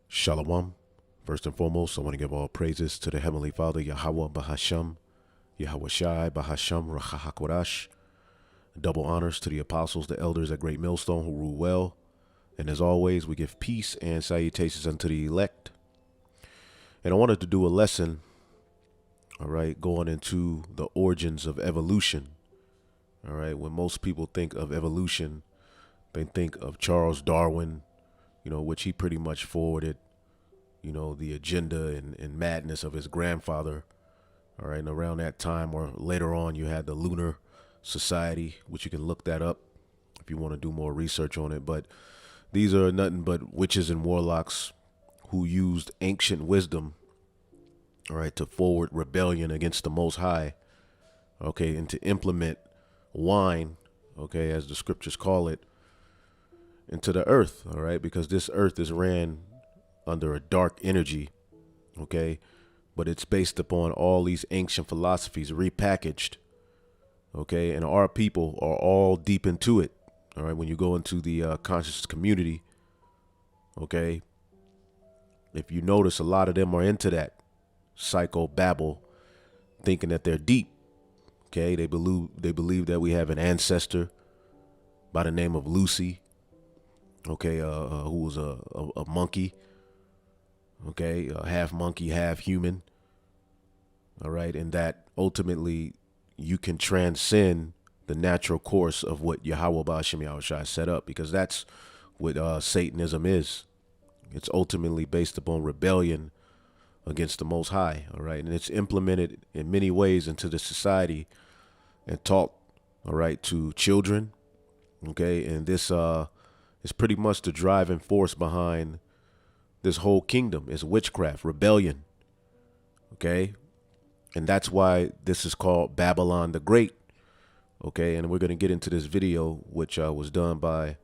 Shalom. First and foremost, I want to give all praises to the Heavenly Father, Yahweh Bahasham, Yahweh Shai Bahasham Rachahakodash. Double honors to the apostles, the elders at Great Millstone who rule well. And as always, we give peace and salutations unto the elect. And I wanted to do a lesson, all right, going into the origins of evolution. All right, when most people think of evolution, they think of Charles Darwin, which he pretty much forwarded, the agenda and madness of his grandfather. All right, and around that time or later on, you had the Lunar Society, which you can look that up if you want to do more research on it. But these are nothing but witches and warlocks who used ancient wisdom, all right, to forward rebellion against the Most High, okay, and to implement wine, okay, as the scriptures call it, into the earth, all right, because this earth is ran under a dark energy, okay, but it's based upon all these ancient philosophies repackaged, okay, and our people are all deep into it, all right. When you go into the conscious community, okay, if you notice, a lot of them are into that psycho babble, thinking that they're deep, okay. They believe that we have an ancestor by the name of Lucy, okay, who was a monkey, okay, half monkey, half human, all right, and that ultimately you can transcend the natural course of what Yahweh Ba'ashem Yahushua set up, because that's what Satanism is. It's ultimately based upon rebellion against the Most High, all right, and it's implemented in many ways into the society and taught, all right, to children, okay, and this is pretty much the driving force behind this whole kingdom is witchcraft, rebellion, okay, and that's why this is called Babylon the Great, okay, and we're going to get into this video, which was done by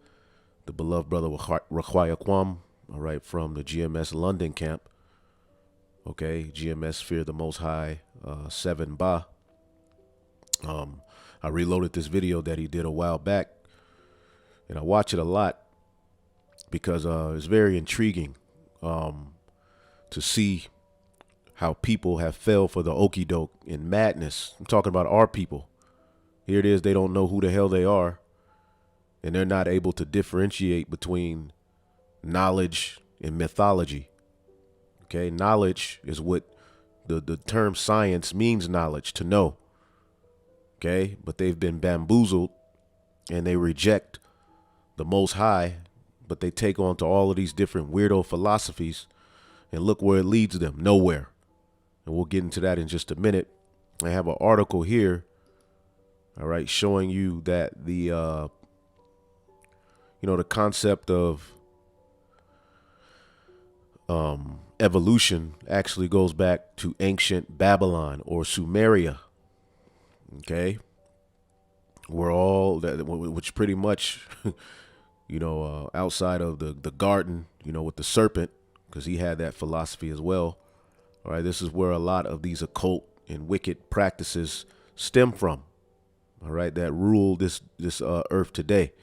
the beloved brother Rakwaya Kwam, all right, from the GMS London camp, okay, GMS Fear the Most High 7 Ba. I reloaded this video that he did a while back, and I watch it a lot because it's very intriguing to see how people have fell for the okie doke in madness. I'm talking about our people. Here it is, they don't know who the hell they are, and they're not able to differentiate between knowledge and mythology. Okay, knowledge is what the term science means, knowledge, to know. Okay, but they've been bamboozled and they reject the Most High, but they take on to all of these different weirdo philosophies, and look where it leads them, nowhere. And we'll get into that in just a minute. I have an article here, all right, showing you that the concept of evolution actually goes back to ancient Babylon or Sumeria. Okay, we're all that, which pretty much, outside of the garden, with the serpent, because he had that philosophy as well. All right, this is where a lot of these occult and wicked practices stem from. All right, that rule this earth today.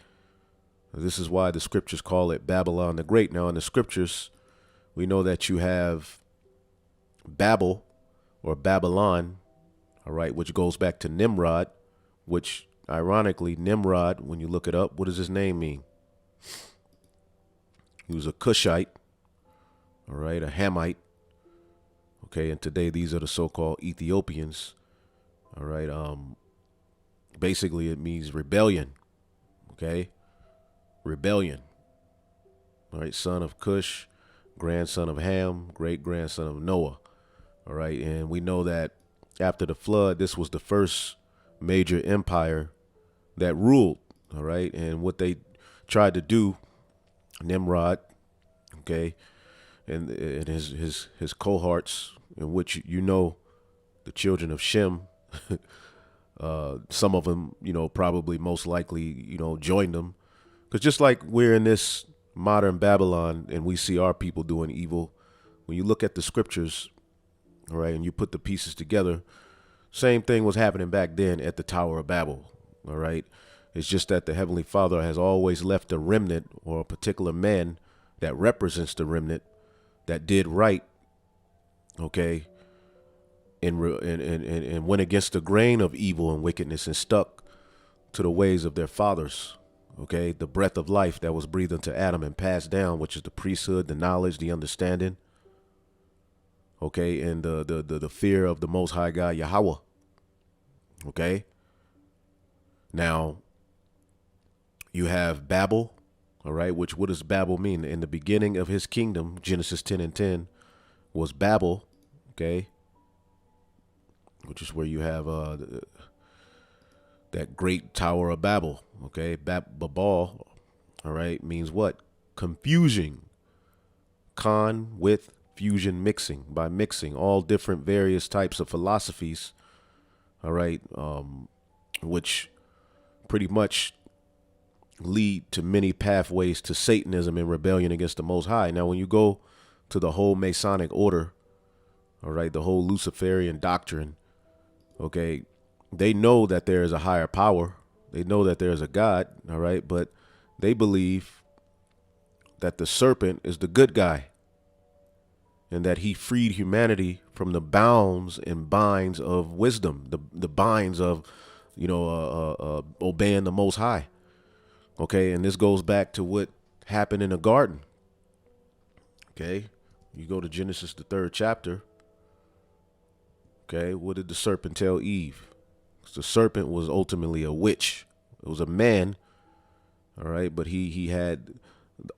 This is why the scriptures call it Babylon the Great. Now, in the scriptures, we know that you have Babel or Babylon, all right, which goes back to Nimrod, which ironically, Nimrod, when you look it up, what does his name mean? He was a Cushite, all right, a Hamite. Okay, and today these are the so-called Ethiopians, all right. Basically, it means rebellion, okay, rebellion, all right, son of Cush, grandson of Ham, great-grandson of Noah, all right, and we know that after the flood, this was the first major empire that ruled, all right, and what they tried to do, Nimrod, okay, and his cohorts, in which the children of Shem, some of them, probably most likely, joined them, because just like we're in this modern Babylon and we see our people doing evil, when you look at the scriptures, all right, and you put the pieces together, same thing was happening back then at the Tower of Babel, all right. It's just that the Heavenly Father has always left a remnant or a particular man that represents the remnant, that did right, okay, and went against the grain of evil and wickedness and stuck to the ways of their fathers. Okay, the breath of life that was breathed into Adam and passed down, which is the priesthood, the knowledge, the understanding, okay, and the fear of the Most High God, Yahweh. Okay, now you have Babel, all right, which what does Babel mean? In the beginning of his kingdom, Genesis 10:10 was Babel, okay, which is where you have that great Tower of Babel, okay, Babal, all right, means what? Confusion, with fusion, mixing, by mixing all different various types of philosophies, all right, which pretty much lead to many pathways to Satanism and rebellion against the Most High. Now, when you go to the whole Masonic order, all right, the whole Luciferian doctrine, okay, they know that there is a higher power. They know that there is a God, all right, but they believe that the serpent is the good guy and that he freed humanity from the bounds and binds of wisdom, the binds of, obeying the Most High. Okay, and this goes back to what happened in the garden. Okay, you go to Genesis, the 3rd chapter. Okay, what did the serpent tell Eve? The serpent was ultimately a witch. It was a man, all right, but he had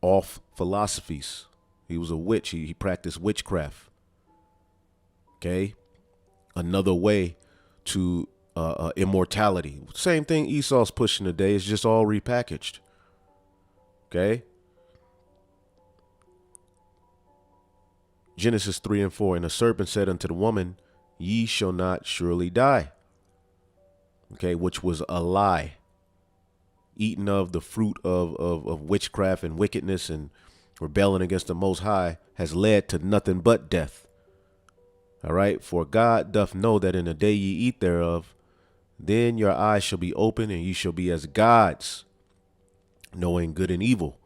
off philosophies. He was a witch. He practiced witchcraft. Okay, another way to immortality. Same thing Esau's pushing today. It's just all repackaged. Okay. Genesis 3:4. And the serpent said unto the woman, ye shall not surely die. Okay, which was a lie. Eating of the fruit of witchcraft and wickedness and rebelling against the Most High has led to nothing but death. All right. For God doth know that in the day ye eat thereof, then your eyes shall be open and ye shall be as gods, knowing good and evil.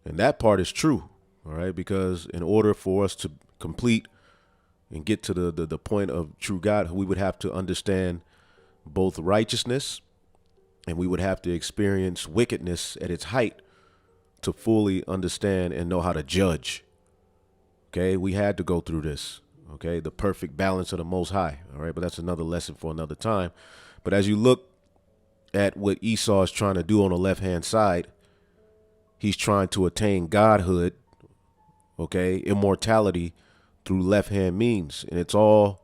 And that part is true. All right. Because in order for us to complete and get to the point of true God, we would have to understand both righteousness and we would have to experience wickedness at its height to fully understand and know how to judge. Okay. We had to go through this. Okay. The perfect balance of the Most High. All right. But that's another lesson for another time. But as you look at what Esau is trying to do on the left-hand side, he's trying to attain godhood, okay, immortality through left-hand means. And it's all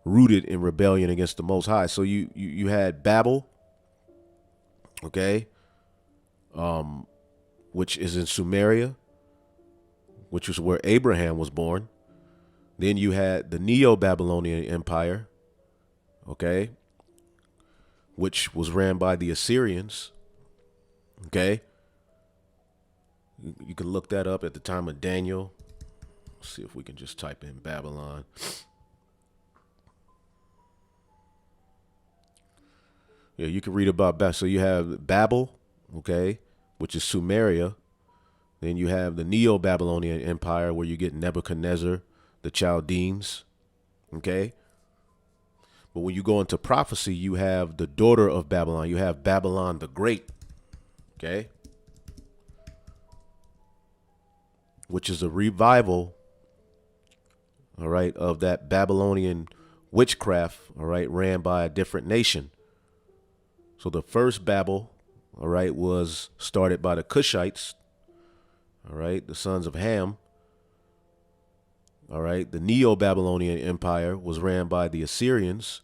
rooted in rebellion against the Most High. So you had Babel, okay, which is in Sumeria, which is where Abraham was born. Then you had the Neo-Babylonian Empire, okay, which was ran by the Assyrians. Okay. You can look that up at the time of Daniel. Let's see if we can just type in Babylon. Yeah, you can read about that. So you have Babel, okay, which is Sumeria. Then you have the Neo-Babylonian Empire, where you get Nebuchadnezzar, the Chaldeans, okay. But when you go into prophecy, you have the daughter of Babylon. You have Babylon the Great, okay, which is a revival, all right, of that Babylonian witchcraft, all right, ran by a different nation. So the first Babel, all right, was started by the Cushites, all right, the sons of Ham. All right. The Neo-Babylonian Empire was ran by the Assyrians.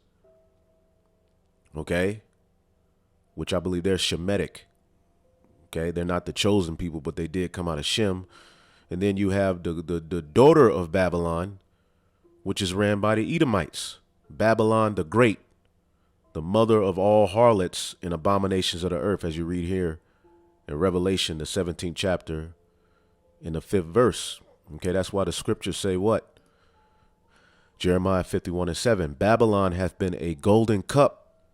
Okay. Which I believe they're Shemitic. Okay. They're not the chosen people, but they did come out of Shem. And then you have the daughter of Babylon, which is ran by the Edomites. Babylon the Great, the mother of all harlots and abominations of the earth, as you read here in Revelation, the 17th chapter, in the 5th verse. Okay, that's why the scriptures say what? Jeremiah 51:7. Babylon hath been a golden cup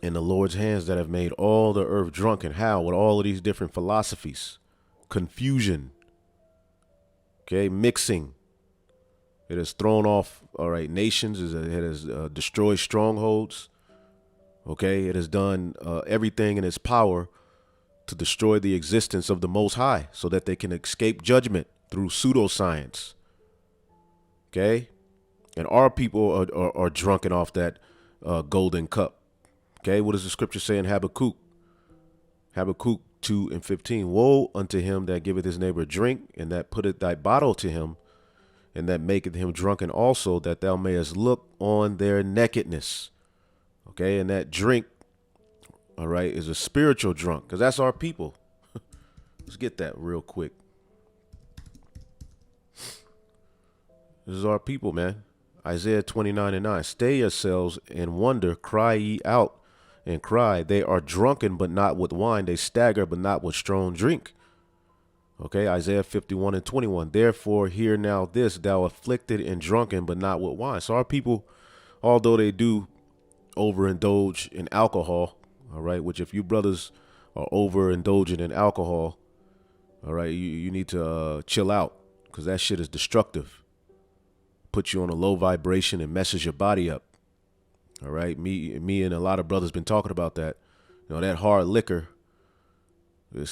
in the Lord's hands that have made all the earth drunken. How? With all of these different philosophies, confusion, okay, mixing, It has thrown off, all right, nations. It has destroyed strongholds. Okay, it has done everything in its power to destroy the existence of the Most High so that they can escape judgment through pseudoscience. Okay, and our people are drunken off that golden cup. Okay, what does the scripture say in Habakkuk? Habakkuk 2:15. Woe unto him that giveth his neighbor drink, and that putteth thy bottle to him, and that maketh him drunken also, that thou mayest look on their nakedness. Okay, and that drink, all right, is a spiritual drunk, because that's our people. Let's get that real quick. This is our people, man. Isaiah 29:9. Stay yourselves and wonder, cry ye out and cry. They are drunken, but not with wine. They stagger, but not with strong drink. Okay, Isaiah 51:21. Therefore, hear now this, thou afflicted and drunken, but not with wine. So our people, although they do overindulge in alcohol, all right, which if you brothers are overindulging in alcohol, all right, you need to chill out, because that shit is destructive. Put you on a low vibration and messes your body up. All right, me and a lot of brothers been talking about that. You know, that hard liquor.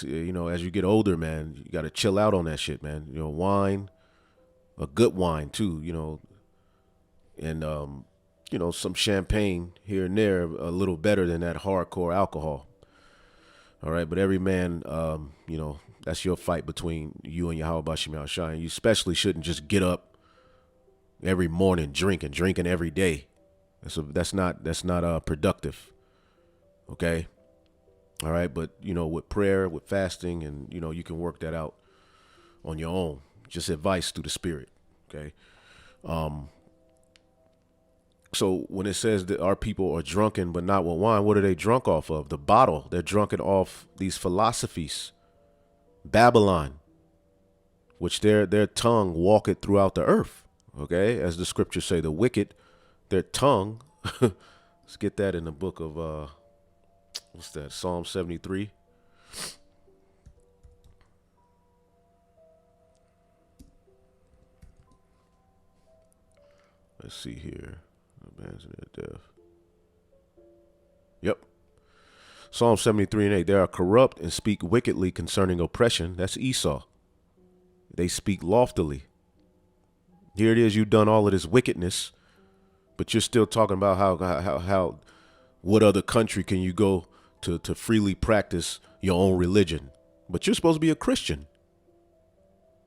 You know, as you get older, man, you got to chill out on that shit, man. You know, wine, a good wine too. You know, and you know, some champagne here and there, a little better than that hardcore alcohol. All right, but every man, you know, that's your fight between you and Yahweh Bashim Yahushua. You especially shouldn't just get up every morning drinking every day. That's not productive. Okay. All right. But, you know, with prayer, with fasting, and, you know, you can work that out on your own. Just advice through the Spirit. Okay. So when it says that our people are drunken, but not with wine, what are they drunk off of? The bottle. They're drunken off these philosophies. Babylon, which their tongue walketh throughout the earth. Okay, as the scriptures say, the wicked, their tongue. Let's get that in the book of what's that? Psalm 73. Let's see here. Death. Yep. Psalm 73:8. They are corrupt and speak wickedly concerning oppression. That's Esau. They speak loftily. Here it is, you've done all of this wickedness, but you're still talking about how what other country can you go to freely practice your own religion? But you're supposed to be a Christian.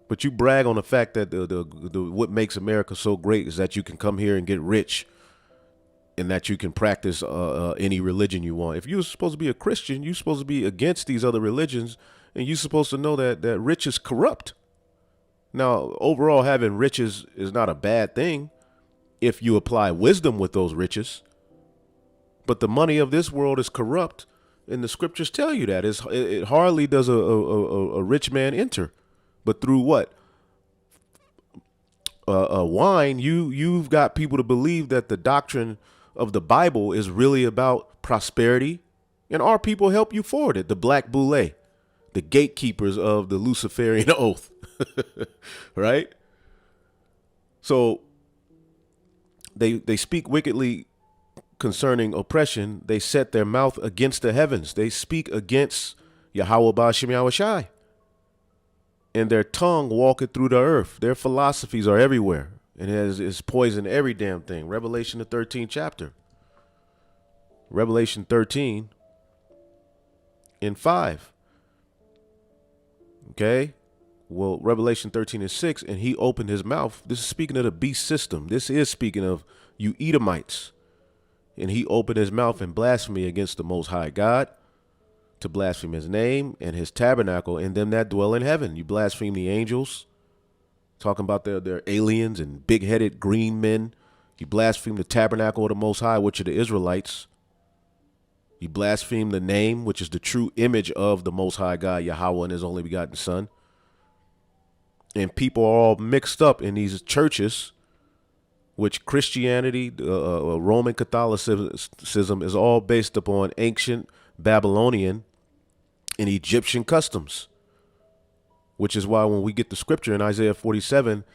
But you brag on the fact that the what makes America so great is that you can come here and get rich, and that you can practice any religion you want. If you're supposed to be a Christian, you're supposed to be against these other religions, and you're supposed to know that rich is corrupt. Now, overall, having riches is not a bad thing if you apply wisdom with those riches. But the money of this world is corrupt, and the scriptures tell you that. It hardly does a rich man enter, but through what? Wine. You've got people to believe that the doctrine of the Bible is really about prosperity, and our people help you forward it. The black boule, the gatekeepers of the Luciferian oath. Right? So they speak wickedly concerning oppression. They set their mouth against the heavens. They speak against Yahweh Bashim Yahushai. And their tongue walketh through the earth. Their philosophies are everywhere. And is poison every damn thing. Revelation, the 13th chapter. Revelation 13:5. Okay? Well, Revelation 13:6, and he opened his mouth. This is speaking of the beast system. This is speaking of you Edomites. And he opened his mouth in blasphemy against the Most High God, to blaspheme his name and his tabernacle and them that dwell in heaven. You blaspheme the angels, talking about their aliens and big-headed green men. You blaspheme the tabernacle of the Most High, which are the Israelites. You blaspheme the name, which is the true image of the Most High God, Yahweh, and his only begotten Son. And people are all mixed up in these churches, which Christianity, Roman Catholicism is all based upon ancient Babylonian and Egyptian customs, which is why when we get the scripture in Isaiah 47,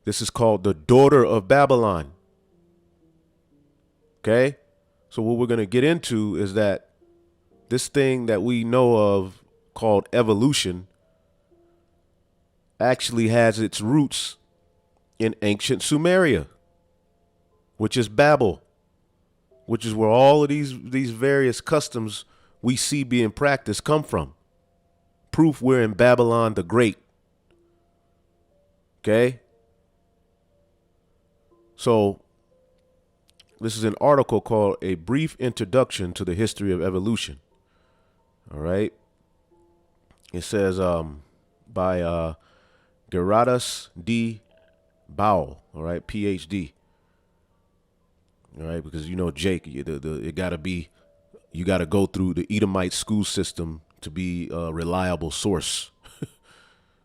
This is called the daughter of Babylon. Okay? So what we're going to get into is that this thing that we know of called evolution actually has its roots in ancient Sumeria, which is Babel, which is where all of these various customs we see being practiced come from. Proof we're in Babylon the Great. Okay? So this is an article called A Brief Introduction to the History of Evolution. All right. It says by Gerardus D. Bowell, all right, PhD. All right, because you know, Jake, it gotta be, you gotta go through the Edomite school system to be a reliable source.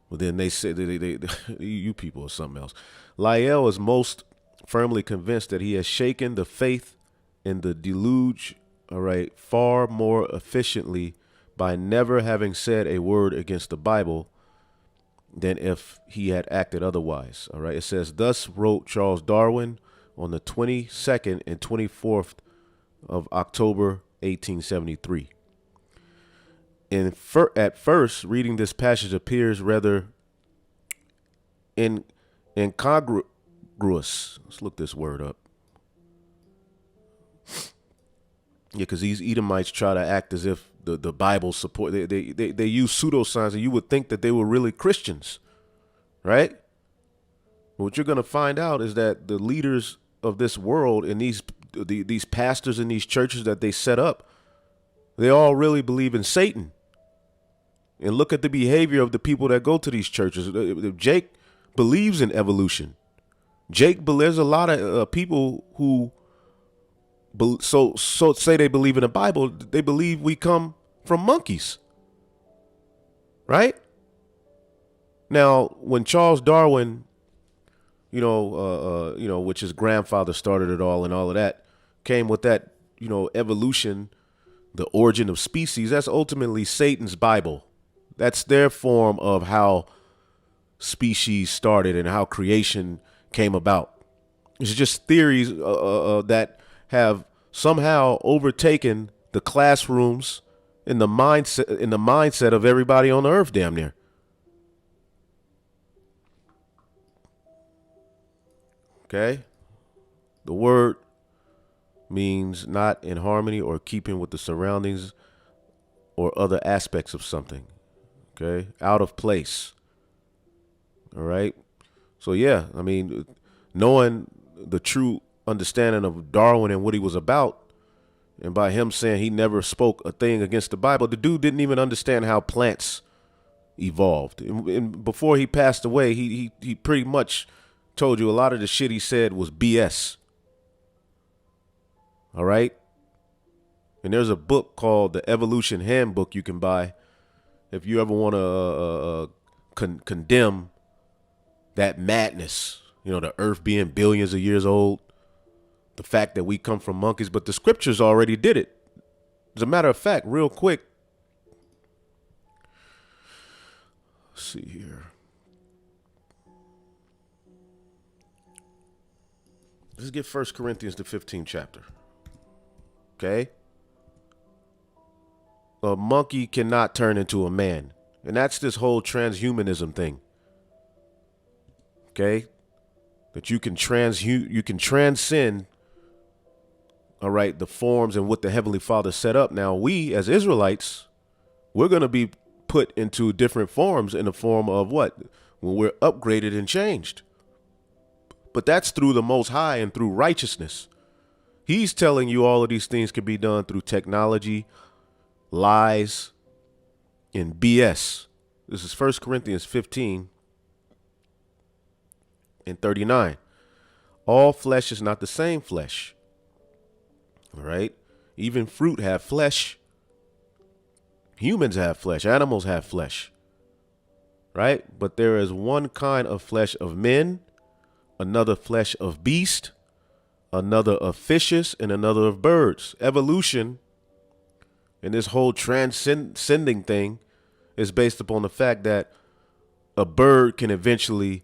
But then they say they you people are something else. Lyell is most firmly convinced that he has shaken the faith in the deluge, all right, far more efficiently by never having said a word against the Bible than if he had acted otherwise. All right. It says, thus wrote Charles Darwin on the 22nd and 24th of October, 1873. At first, reading this passage appears rather incongruous. Let's look this word up. Yeah, because these Edomites try to act as if the Bible support. They use pseudoscience, and you would think that they were really Christians, right? But what you're going to find out is that the leaders of this world and these pastors in these churches that they set up, they all really believe in Satan. And look at the behavior of the people that go to these churches. Jake believes in evolution. There's a lot of people who so say they believe in the Bible. They believe we come from monkeys, right? Now, when Charles Darwin, which his grandfather started it all and all of that, came with that, evolution, the origin of species, that's ultimately Satan's Bible. That's their form of how species started and how creation came about. It's just theories that have somehow overtaken the classrooms in the mindset of everybody on the earth, damn near. Okay? The word means not in harmony or keeping with the surroundings or other aspects of something. Okay? Out of place. All right? So, yeah, I mean, knowing the true understanding of Darwin and what he was about, and by him saying he never spoke a thing against the Bible, the dude didn't even understand how plants evolved. And before he passed away, he pretty much told you a lot of the shit he said was BS. All right? And there's a book called The Evolution Handbook you can buy if you ever want to condemn that madness, the earth being billions of years old, the fact that we come from monkeys, but the scriptures already did it. As a matter of fact, real quick, let's see here. Let's get 1 Corinthians, the 15th chapter. Okay? A monkey cannot turn into a man. And that's this whole transhumanism thing. Okay? That you can transcend, all right, the forms and what the Heavenly Father set up. Now, we as Israelites, we're going to be put into different forms in the form of what? When we're upgraded and changed. But that's through the Most High and through righteousness. He's telling you all of these things can be done through technology, lies, and BS. This is 1 Corinthians 15 and 39. All flesh is not the same flesh. All right. Even fruit have flesh. Humans have flesh. Animals have flesh. Right. But there is one kind of flesh of men, another flesh of beast, another of fishes, and another of birds. Evolution and this whole transcending thing is based upon the fact that a bird can eventually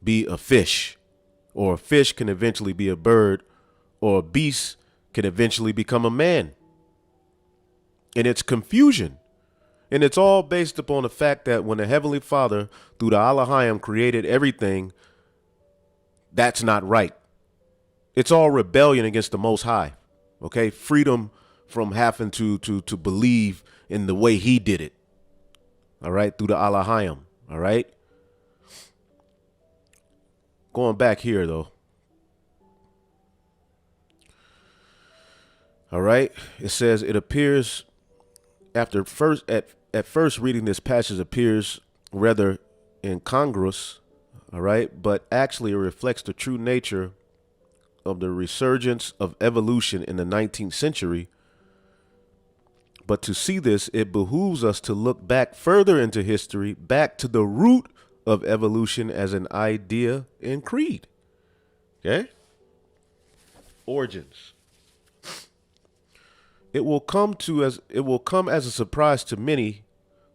be a fish. or a fish can eventually be a bird, or a beast can eventually become a man. And it's confusion. And it's all based upon the fact that when the Heavenly Father, through the Elohim, created everything, that's not right. It's all rebellion against the Most High. Okay? Freedom from having to believe in the way he did it. All right? Through the Elohim. All right? Going back here, though. All right? It says, it appears after at first reading this passage appears rather incongruous, all right, but actually it reflects the true nature of the resurgence of evolution in the 19th century. But to see this, it behooves us to look back further into history, back to the root of evolution as an idea and creed. Okay? Origins. It will come as a surprise to many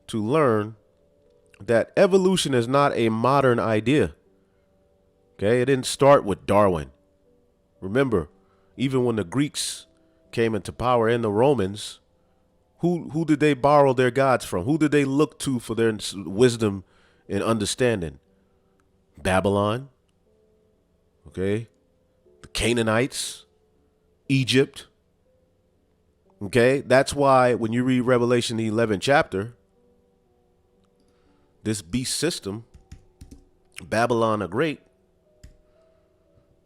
to learn that evolution is not a modern idea. Okay, it didn't start with Darwin. Remember, even when the Greeks came into power and the Romans, who did they borrow their gods from? Who did they look to for their wisdom and understanding? Babylon. Okay, the Canaanites, Egypt. Okay, that's why when you read Revelation, the 11th chapter, this beast system, Babylon the Great,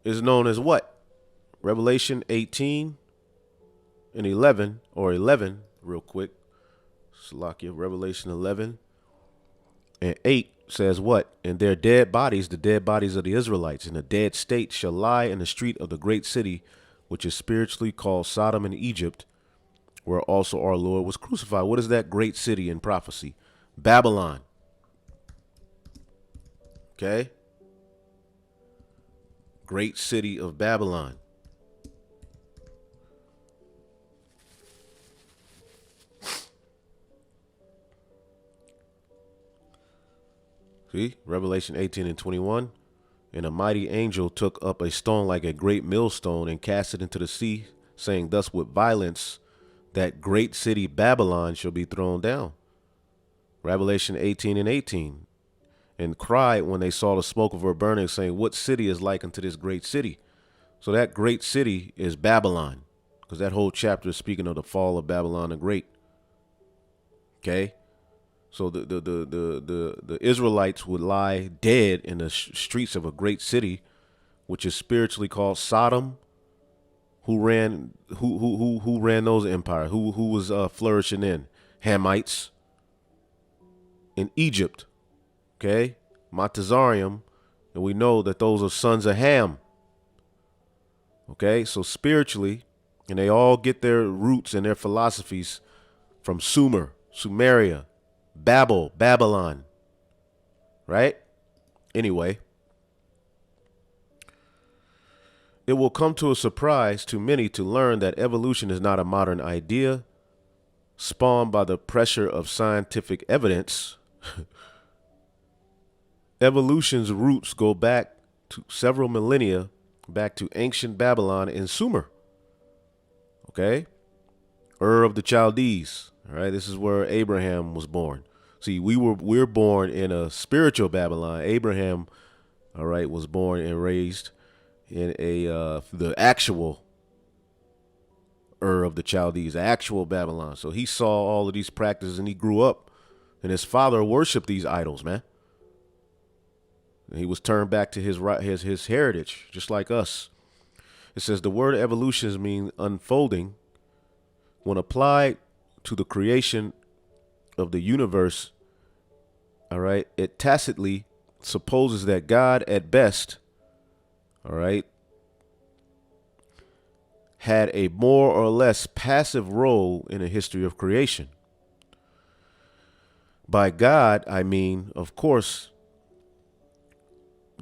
is known as what? Revelation 18 and 11, or 11, real quick. Salakia, Revelation 11 and 8 says what? And their dead bodies, the dead bodies of the Israelites, in a dead state shall lie in the street of the great city, which is spiritually called Sodom and Egypt, where also our Lord was crucified. What is that great city in prophecy? Babylon. Okay? Great city of Babylon. See? Revelation 18 and 21. And a mighty angel took up a stone like a great millstone and cast it into the sea, saying thus with violence, that great city Babylon shall be thrown down. Revelation 18 and 18. And cried when they saw the smoke of her burning, saying, what city is like unto this great city? So that great city is Babylon, because that whole chapter is speaking of the fall of Babylon the Great. Okay? So the Israelites would lie dead in the streets of a great city, which is spiritually called Sodom. Who ran those empires? Who was flourishing in? Hamites. In Egypt. Okay? Matazarium. And we know that those are sons of Ham. Okay? So spiritually, and they all get their roots and their philosophies from Sumeria, Babylon. Right? Anyway. It will come to a surprise to many to learn that evolution is not a modern idea spawned by the pressure of scientific evidence. Evolution's roots go back to several millennia, back to ancient Babylon and Sumer. Okay? Ur of the Chaldees. All right, this is where Abraham was born. See, we're born in a spiritual Babylon. Abraham, all right, was born and raised in the actual Ur of the Chaldees, actual Babylon. So he saw all of these practices and he grew up, and his father worshiped these idols, man. And he was turned back to his heritage, just like us. It says the word evolution means unfolding. When applied to the creation of the universe, all right, it tacitly supposes that God at best, all right, had a more or less passive role in the history of creation. By God, I mean, of course,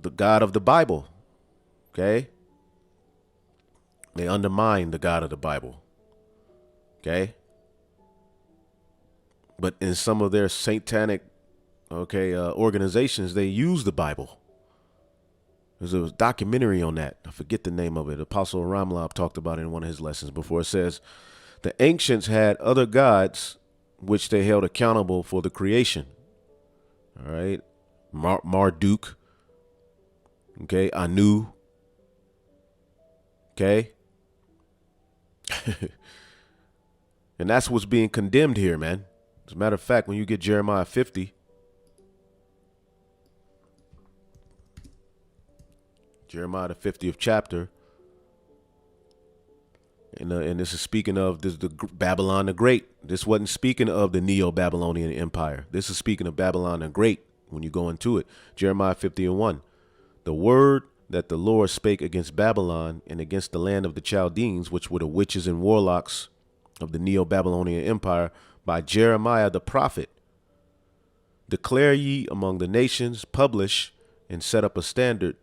the God of the Bible. Okay? They undermine the God of the Bible. Okay? But in some of their satanic, organizations, they use the Bible. There's a documentary on that. I forget the name of it. Apostle Ramlab talked about it in one of his lessons before. It says the ancients had other gods which they held accountable for the creation. All right. Marduk. Okay. Anu. Okay. And that's what's being condemned here, man. As a matter of fact, when you get Jeremiah 50, Jeremiah the 50th chapter, and this is speaking of the Babylon the Great. This wasn't speaking of the Neo-Babylonian Empire. This is speaking of Babylon the Great when you go into it. Jeremiah 50:1. The word that the Lord spake against Babylon and against the land of the Chaldeans, which were the witches and warlocks of the Neo-Babylonian Empire, by Jeremiah the prophet. Declare ye among the nations, publish, and set up a standard.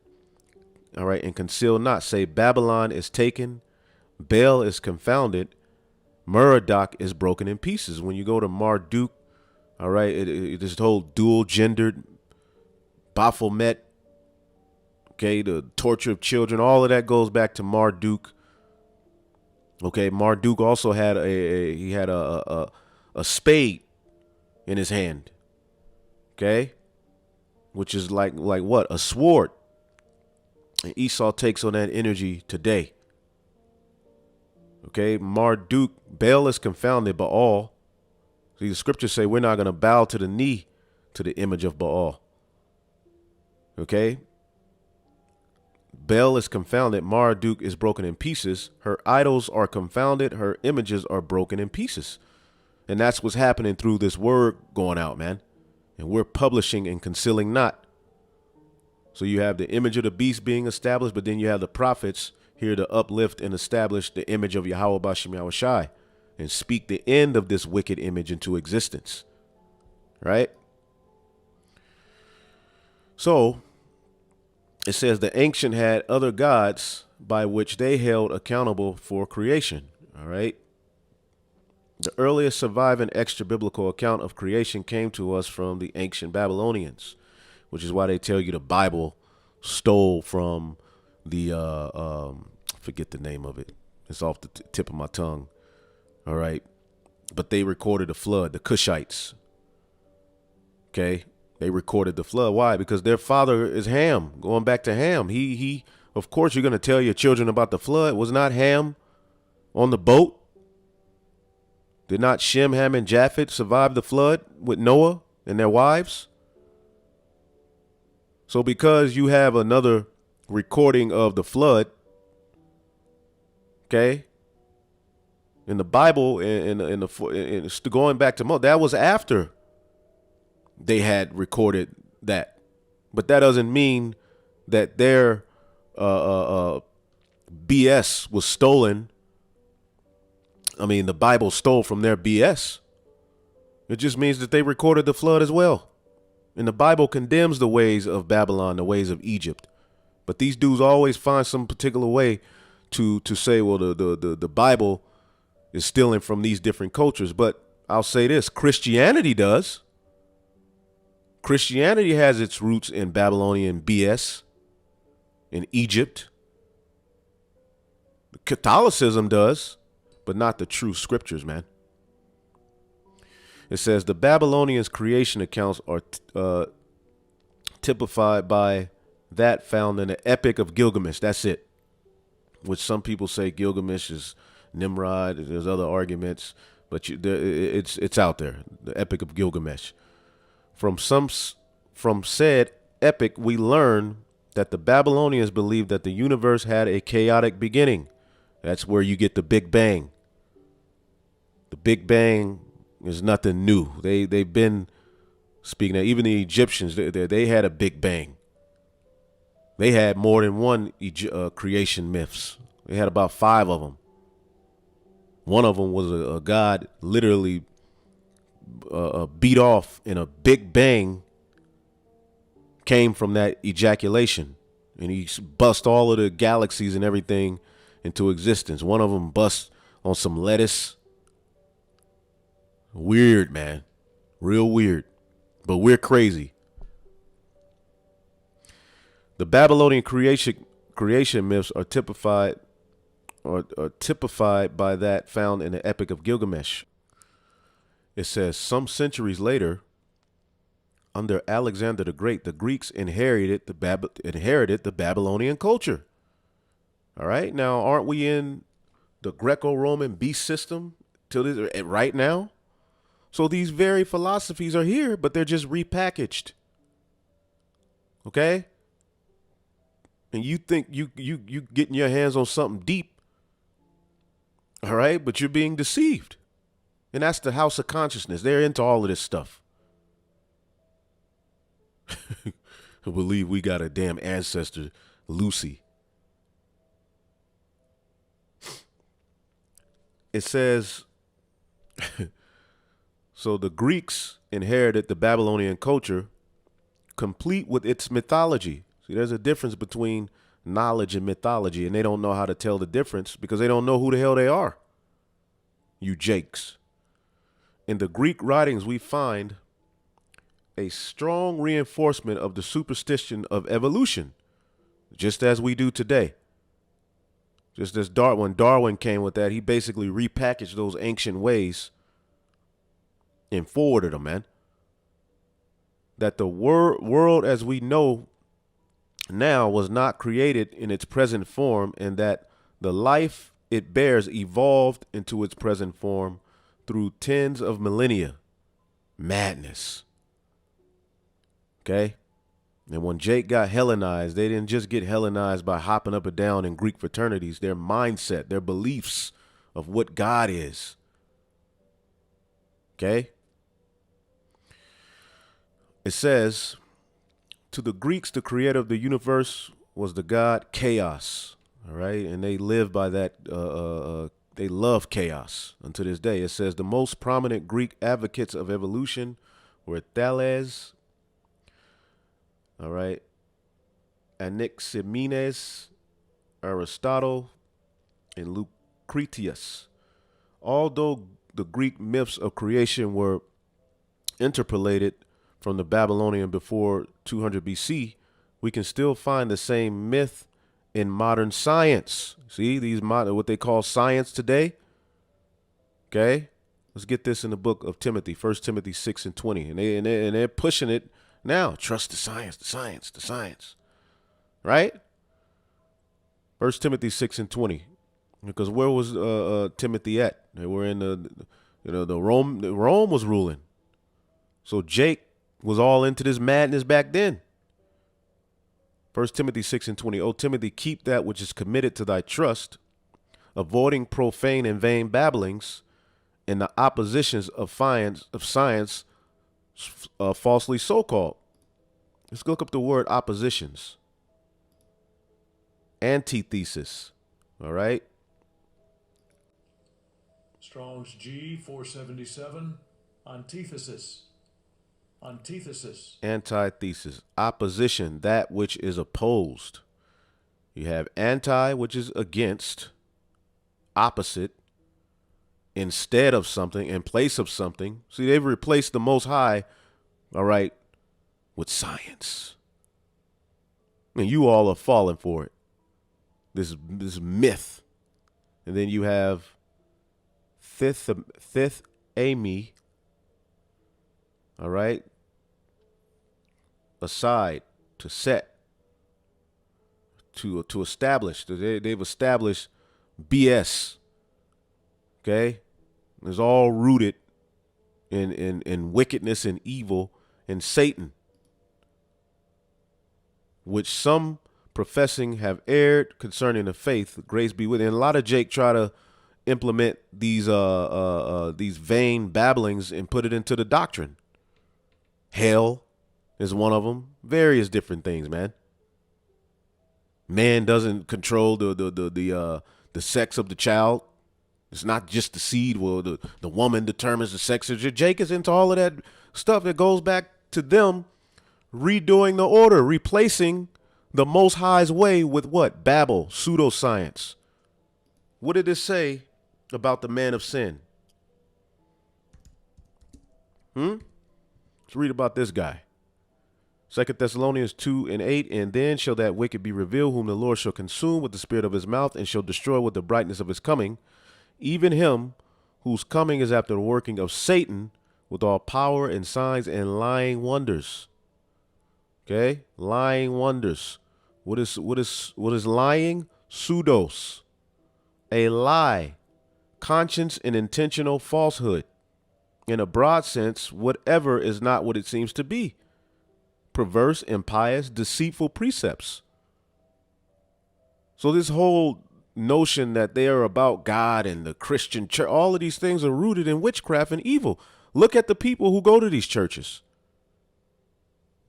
All right, and conceal not. Say, Babylon is taken, Baal is confounded, Merodach is broken in pieces. When you go to Marduk, all right, this whole dual-gendered Baphomet, okay, the torture of children, all of that goes back to Marduk. Okay, Marduk also had a spade in his hand. Okay, which is like what? A sword. And Esau takes on that energy today. Okay, Marduk, Baal is confounded, Baal. See, the scriptures say we're not going to bow to the knee to the image of Baal. Okay, Baal is confounded, Marduk is broken in pieces. Her idols are confounded, her images are broken in pieces. And that's what's happening through this word going out, man. And we're publishing and concealing not. So you have the image of the beast being established, but then you have the prophets here to uplift and establish the image of Yahweh Bashem Yahushai and speak the end of this wicked image into existence. Right? So it says the ancient had other gods by which they held accountable for creation. All right. The earliest surviving extra-biblical account of creation came to us from the ancient Babylonians, which is why they tell you the Bible stole from the, forget the name of it. It's off the tip of my tongue. All right. But they recorded the flood, the Cushites. Okay. They recorded the flood. Why? Because their father is Ham. Going back to Ham. He, of course, you're going to tell your children about the flood. Was not Ham on the boat? Did not Shem, Ham, and Japheth survive the flood with Noah and their wives? So because you have another recording of the flood, okay, in the Bible, going back to Mo, that was after they had recorded that. But that doesn't mean that their BS was stolen. I mean, the Bible stole from their BS. It just means that they recorded the flood as well. And the Bible condemns the ways of Babylon, the ways of Egypt. But these dudes always find some particular way to say, well, the Bible is stealing from these different cultures. But I'll say this, Christianity does. Christianity has its roots in Babylonian BS, in Egypt. Catholicism does, but not the true scriptures, man. It says the Babylonians' creation accounts are typified by that found in the Epic of Gilgamesh. That's it. Which some people say Gilgamesh is Nimrod. There's other arguments, but it's out there. The Epic of Gilgamesh. From said epic, we learn that the Babylonians believed that the universe had a chaotic beginning. That's where you get the Big Bang. The Big Bang is nothing new. They've been speaking of, even the Egyptians, they had a Big Bang. They had more than one creation myths. They had about 5 of them. One of them was a god literally beat off in a Big Bang, came from that ejaculation, and he bust all of the galaxies and everything into existence. One of them bust on some lettuce. Weird, man. Real weird. But we're crazy. The Babylonian creation myths are typified by that found in the Epic of Gilgamesh. It says some centuries later, under Alexander the Great, the Greeks inherited the Babylonian culture. All right, now aren't we in the Greco-Roman beast system till this, right now? So these very philosophies are here, but they're just repackaged. Okay? And you think you getting your hands on something deep. All right, but you're being deceived. And that's the house of consciousness. They're into all of this stuff. I believe we got a damn ancestor, Lucy. It says, so the Greeks inherited the Babylonian culture, complete with its mythology. See, there's a difference between knowledge and mythology, and they don't know how to tell the difference because they don't know who the hell they are. You jakes. In the Greek writings, we find a strong reinforcement of the superstition of evolution, just as we do today. Just as when Darwin came with that, he basically repackaged those ancient ways and forwarded them, man. That the world as we know now was not created in its present form, and that the life it bears evolved into its present form through tens of millennia. Madness. Okay? And when Jake got Hellenized, they didn't just get Hellenized by hopping up and down in Greek fraternities. Their mindset, their beliefs of what God is. Okay? It says, to the Greeks, the creator of the universe was the god Chaos. All right? And they live by that. They love chaos unto this day. It says the most prominent Greek advocates of evolution were Thales, all right, Anaximenes, Aristotle, and Lucretius. Although the Greek myths of creation were interpolated from the Babylonian before 200 BC, we can still find the same myth in modern science. See, these what they call science today. Okay, let's get this in the book of Timothy, 1 Timothy 6:20, and they're pushing it now. Trust the science, the science, the science. Right? 1 Timothy 6:20, because where was Timothy at? They were in the Rome was ruling. So Jake was all into this madness back then. 1 Timothy 6:20, O Timothy, keep that which is committed to thy trust, avoiding profane and vain babblings, and the oppositions of science, falsely so-called. Let's look up the word oppositions. Antithesis. All right. Strong's G 477. Antithesis. Antithesis. Antithesis. Opposition, that which is opposed. You have anti, which is against, opposite, instead of something, in place of something. See, they've replaced the Most High, all right, with science. And you all are falling for it. This myth. And then you have fifth Amy, all right, aside, to set, to establish. They've established BS. Okay? It's all rooted in wickedness and evil and Satan, which some professing have erred concerning the faith. Grace be with it. And a lot of Jake try to implement these vain babblings and put it into the doctrine. Hell is one of them. Various different things, man. Man doesn't control the sex of the child. It's not just the seed. Well, the woman determines the sex of your. Jake is into all of that stuff that goes back to them redoing the order, replacing the Most High's way with what? Babble, pseudoscience. What did it say about the man of sin? Let's read about this guy. 2 Thessalonians 2:8, and then shall that wicked be revealed, whom the Lord shall consume with the spirit of his mouth, and shall destroy with the brightness of his coming, even him whose coming is after the working of Satan with all power and signs and lying wonders. Okay? Lying wonders. What is lying? Pseudos. A lie. Conscious and intentional falsehood. In a broad sense, whatever is not what it seems to be. Perverse, impious, deceitful precepts. So this whole notion that they are about God and the Christian church, all of these things are rooted in witchcraft and evil. Look at the people who go to these churches.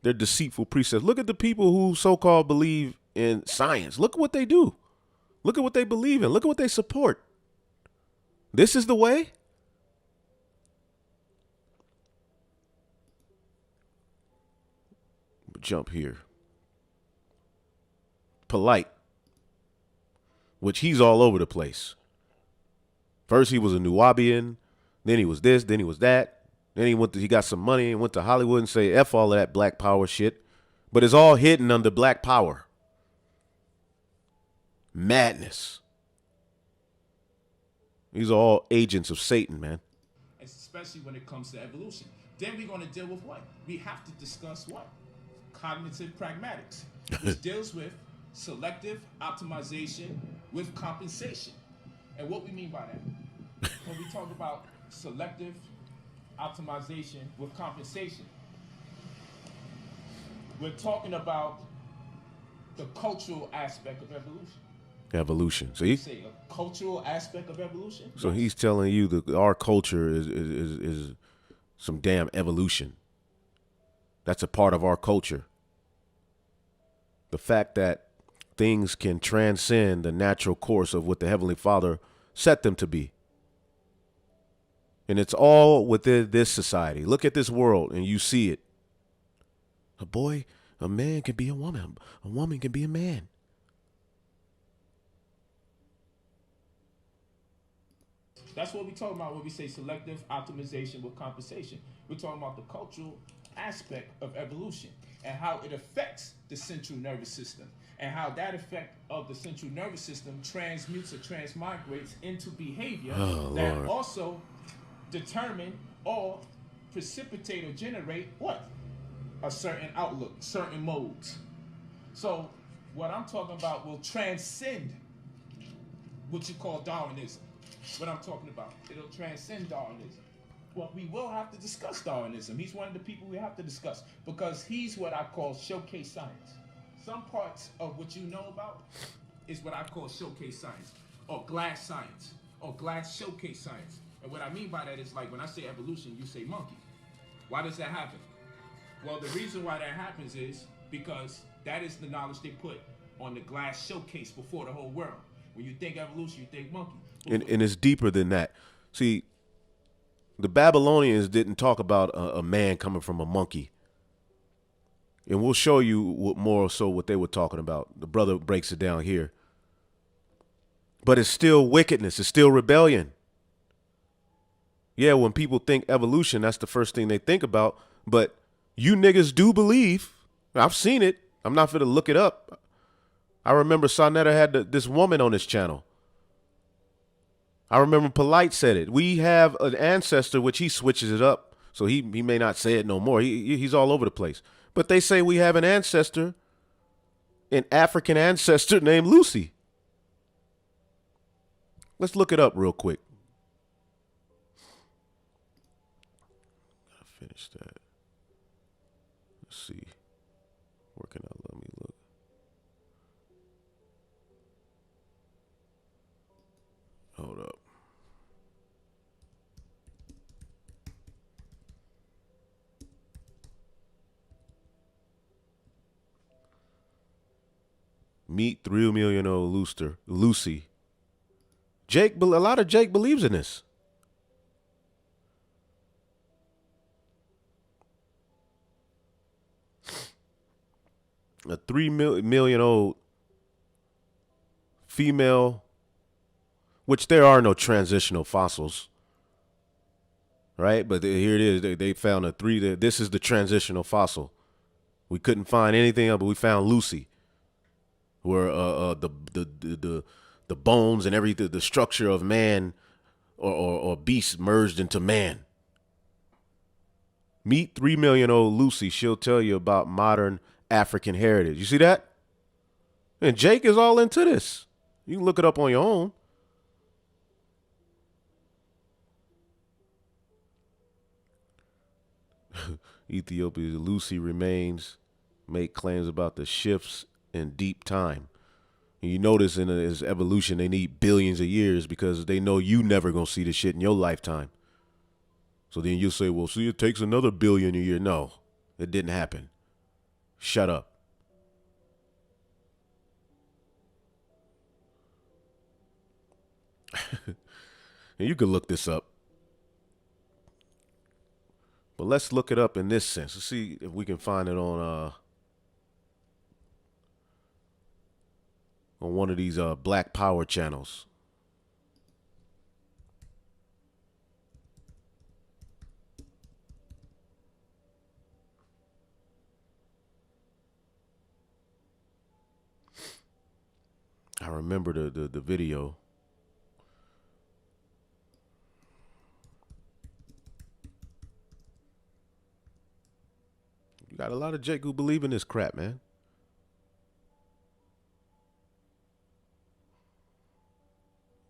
They're deceitful precepts. Look at the people who so-called believe in science. Look at what they do. Look at what they believe in. Look at what they support. This is the way. Jump here. Polite, which he's all over the place. First he was a Nubian, then he was this, then he was that. Then he got some money and went to Hollywood and say F all of that black power shit. But it's all hidden under black power. Madness. These are all agents of Satan, man. Especially when it comes to evolution. Then we're going to deal with what? We have to discuss what? Cognitive pragmatics, which deals with selective optimization with compensation. And what we mean by that? When we talk about selective optimization with compensation, we're talking about the cultural aspect of evolution. Evolution. See? Say a cultural aspect of evolution. So he's telling you that our culture is some damn evolution. That's a part of our culture. The fact that things can transcend the natural course of what the Heavenly Father set them to be. And it's all within this society. Look at this world and you see it. A man can be a woman. A woman can be a man. That's what we talk about when we say selective optimization with compensation. We're talking about the cultural aspect of evolution and how it affects the central nervous system and how that effect of the central nervous system transmutes or transmigrates into behavior that Lord. also determine or precipitate or generate what? A certain outlook, certain modes. So what I'm talking about will transcend what you call Darwinism. What I'm talking about, it'll transcend Darwinism. Well, we will have to discuss Darwinism. He's one of the people we have to discuss because he's what I call showcase science. Some parts of what you know about is what I call showcase science or glass science or glass showcase science. And what I mean by that is like when I say evolution, you say monkey. Why does that happen? Well, the reason why that happens is because that is the knowledge they put on the glass showcase before the whole world. When you think evolution, you think monkey. And it's deeper than that. See, the Babylonians didn't talk about a man coming from a monkey. And we'll show you more so what they were talking about. The brother breaks it down here. But it's still wickedness. It's still rebellion. Yeah, when people think evolution, that's the first thing they think about. But you niggas do believe. I've seen it. I'm not going to look it up. I remember Sonetta had this woman on his channel. I remember Polite said it. We have an ancestor, which he switches it up. So he may not say it no more. He's all over the place. But they say we have an ancestor, an African ancestor named Lucy. Let's look it up real quick. Gotta finish that. Let's see. Where can I let me look? Hold up. Meet 3 million old Lucy. A lot of Jake believes in this. A 3 million old female, which there are no transitional fossils, right? But here it is. They found this is the transitional fossil. We couldn't find anything else, but we found Lucy, where the bones and everything, the structure of man or beast merged into man. Meet 3 million-old Lucy. She'll tell you about modern African heritage. You see that? And Jake is all into this. You can look it up on your own. Ethiopia's Lucy remains make claims about the shifts in deep time. And you notice in his evolution, they need billions of years because they know you never gonna see this shit in your lifetime. So then you say, well, see, it takes another billion a year. No, it didn't happen. Shut up. And you can look this up. But let's look it up in this sense. Let's see if we can find it on one of these Black Power channels. I remember the video. You got a lot of Jake who believe in this crap, man.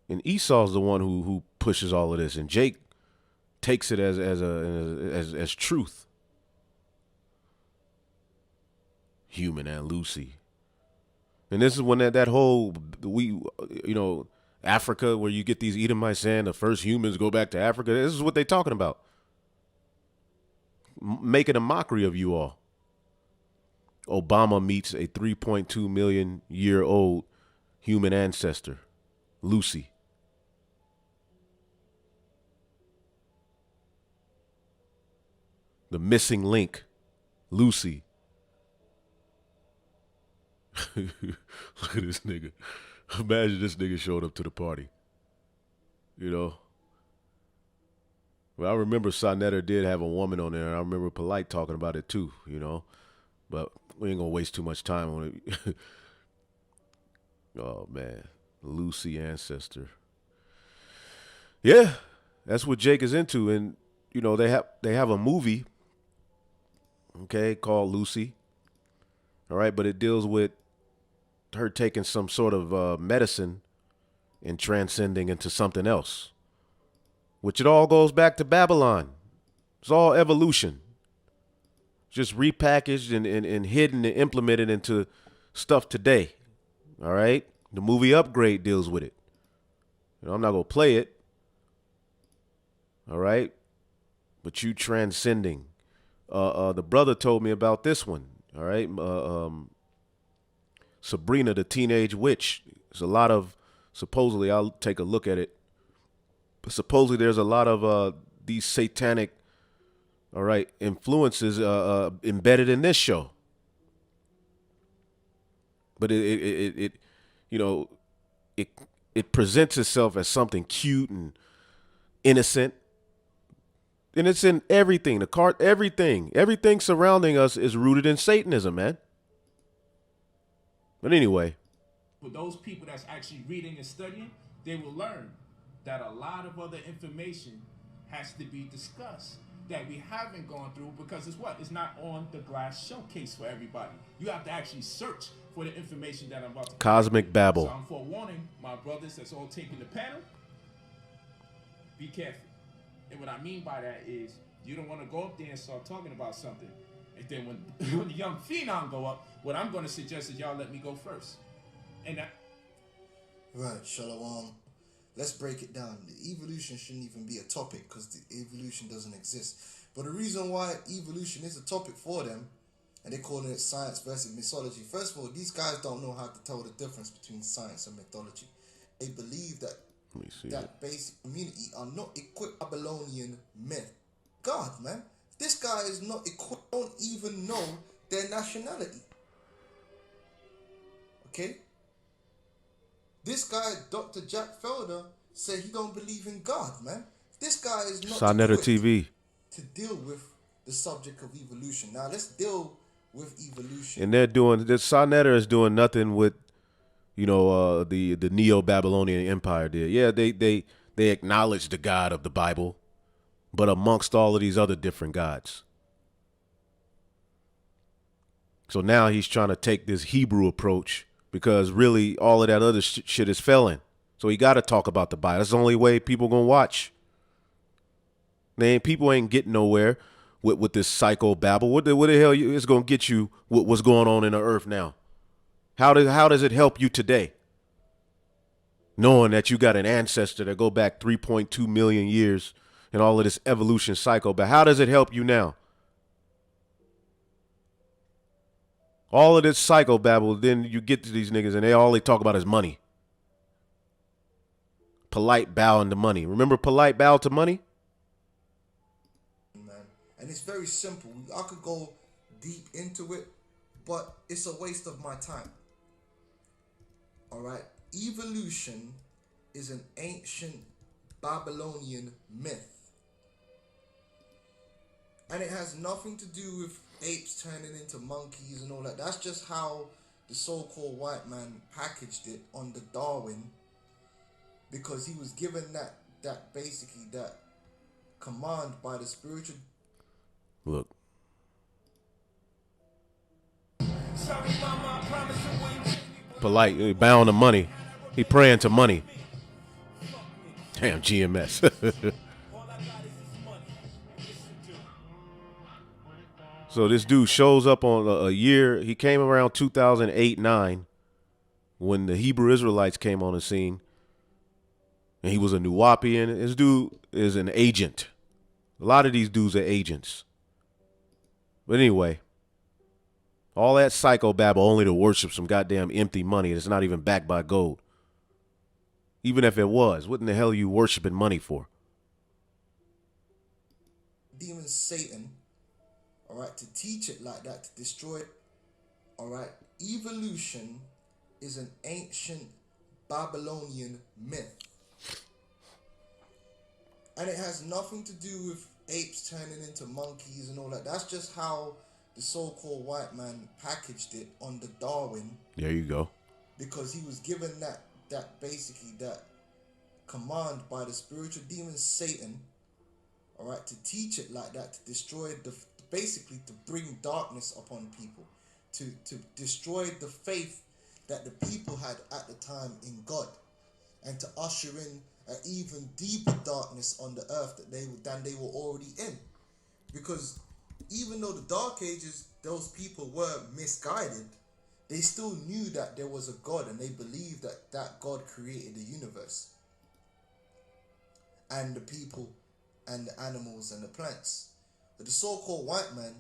And Esau's the one who pushes all of this, and Jake takes it as truth. Human and Lucy. And this is when that whole Africa, where you get these Edomites saying the first humans go back to Africa. This is what they're talking about. Making a mockery of you all. Obama meets a 3.2 million year old human ancestor, Lucy. The missing link, Lucy. Look at this nigga. Imagine this nigga showed up to the party. You know? Well, I remember Sonetta did have a woman on there, and I remember Polite talking about it too, you know? But we ain't gonna waste too much time on it. Oh, man. Lucy ancestor. Yeah, that's what Jake is into. And, you know, they have a movie, okay, called Lucy. All right, but it deals with her taking some sort of medicine and transcending into something else, which it all goes back to Babylon. It's all evolution, just repackaged and hidden and implemented into stuff today. All right, the movie Upgrade deals with it. You know, I'm not gonna play it. All right, but you transcending. The brother told me about this one. All right. Sabrina, the Teenage Witch. There's a lot of, supposedly, I'll take a look at it. But supposedly there's a lot of these satanic, all right, influences embedded in this show. But it presents itself as something cute and innocent. And it's in everything. Everything surrounding us is rooted in Satanism, man. But anyway. For those people that's actually reading and studying, they will learn that a lot of other information has to be discussed that we haven't gone through because it's not on the glass showcase for everybody. You have to actually search for the information that I'm about to Cosmic Babble. So I'm forewarning my brothers that's all taking the panel. Be careful. And what I mean by that is you don't want to go up there and start talking about something. And then when the young phenom go up, what I'm going to suggest is y'all let me go first. And that... Right, Shalom. Let's break it down. The evolution shouldn't even be a topic because the evolution doesn't exist. But the reason why evolution is a topic for them, and they're calling it science versus mythology. First of all, these guys don't know how to tell the difference between science and mythology. They believe that basic community are not equipped Babylonian myth. God, man, this guy is not equipped, don't even know their nationality. Okay? This guy, Dr. Jack Felder, said he don't believe in God, man. This guy is not Sonetta TV to deal with the subject of evolution. Now let's deal with evolution. And they're doing this. Sarnetta is doing nothing with, the Neo-Babylonian Empire did. Yeah, they acknowledge the God of the Bible, but amongst all of these other different gods. So now he's trying to take this Hebrew approach because really all of that other shit is failing. So he got to talk about the Bible. That's the only way people gonna watch. People ain't getting nowhere with this psycho babble. What the hell is gonna get you? What's going on in the earth now? How does it help you today? Knowing that you got an ancestor that go back 3.2 million years and all of this evolution cycle, but how does it help you now? All of this psycho babble, then you get to these niggas and all they talk about is money. Polite bowing to money. Remember polite bow to money? Man, and it's very simple. I could go deep into it, but it's a waste of my time. All right, evolution is an ancient Babylonian myth, and it has nothing to do with apes turning into monkeys and all that. That's just how the so-called white man packaged it under Darwin, because he was given that basically that command by the spiritual. Look. Polite, bound to money. He praying to money. Damn, GMS. So this dude shows up on a year. He came around 2008-9 when the Hebrew Israelites came on the scene. And he was a Nuwapian. This dude is an agent. A lot of these dudes are agents. But anyway, all that psychobabble only to worship some goddamn empty money that's not even backed by gold. Even if it was, what in the hell are you worshiping money for? Demon Satan, all right, to teach it like that, to destroy it. All right, evolution is an ancient Babylonian myth. And it has nothing to do with apes turning into monkeys and all that. That's just how the so-called white man packaged it under Darwin. There you go. Because he was given that basically that command by the spiritual demon Satan, all right, to teach it like that, to destroy basically to bring darkness upon people, to destroy the faith that the people had at the time in God, and to usher in an even deeper darkness on the earth than they were already in. Because even though the Dark Ages, those people were misguided, they still knew that there was a God, and they believed that God created the universe and the people and the animals and the plants. But the so-called white man,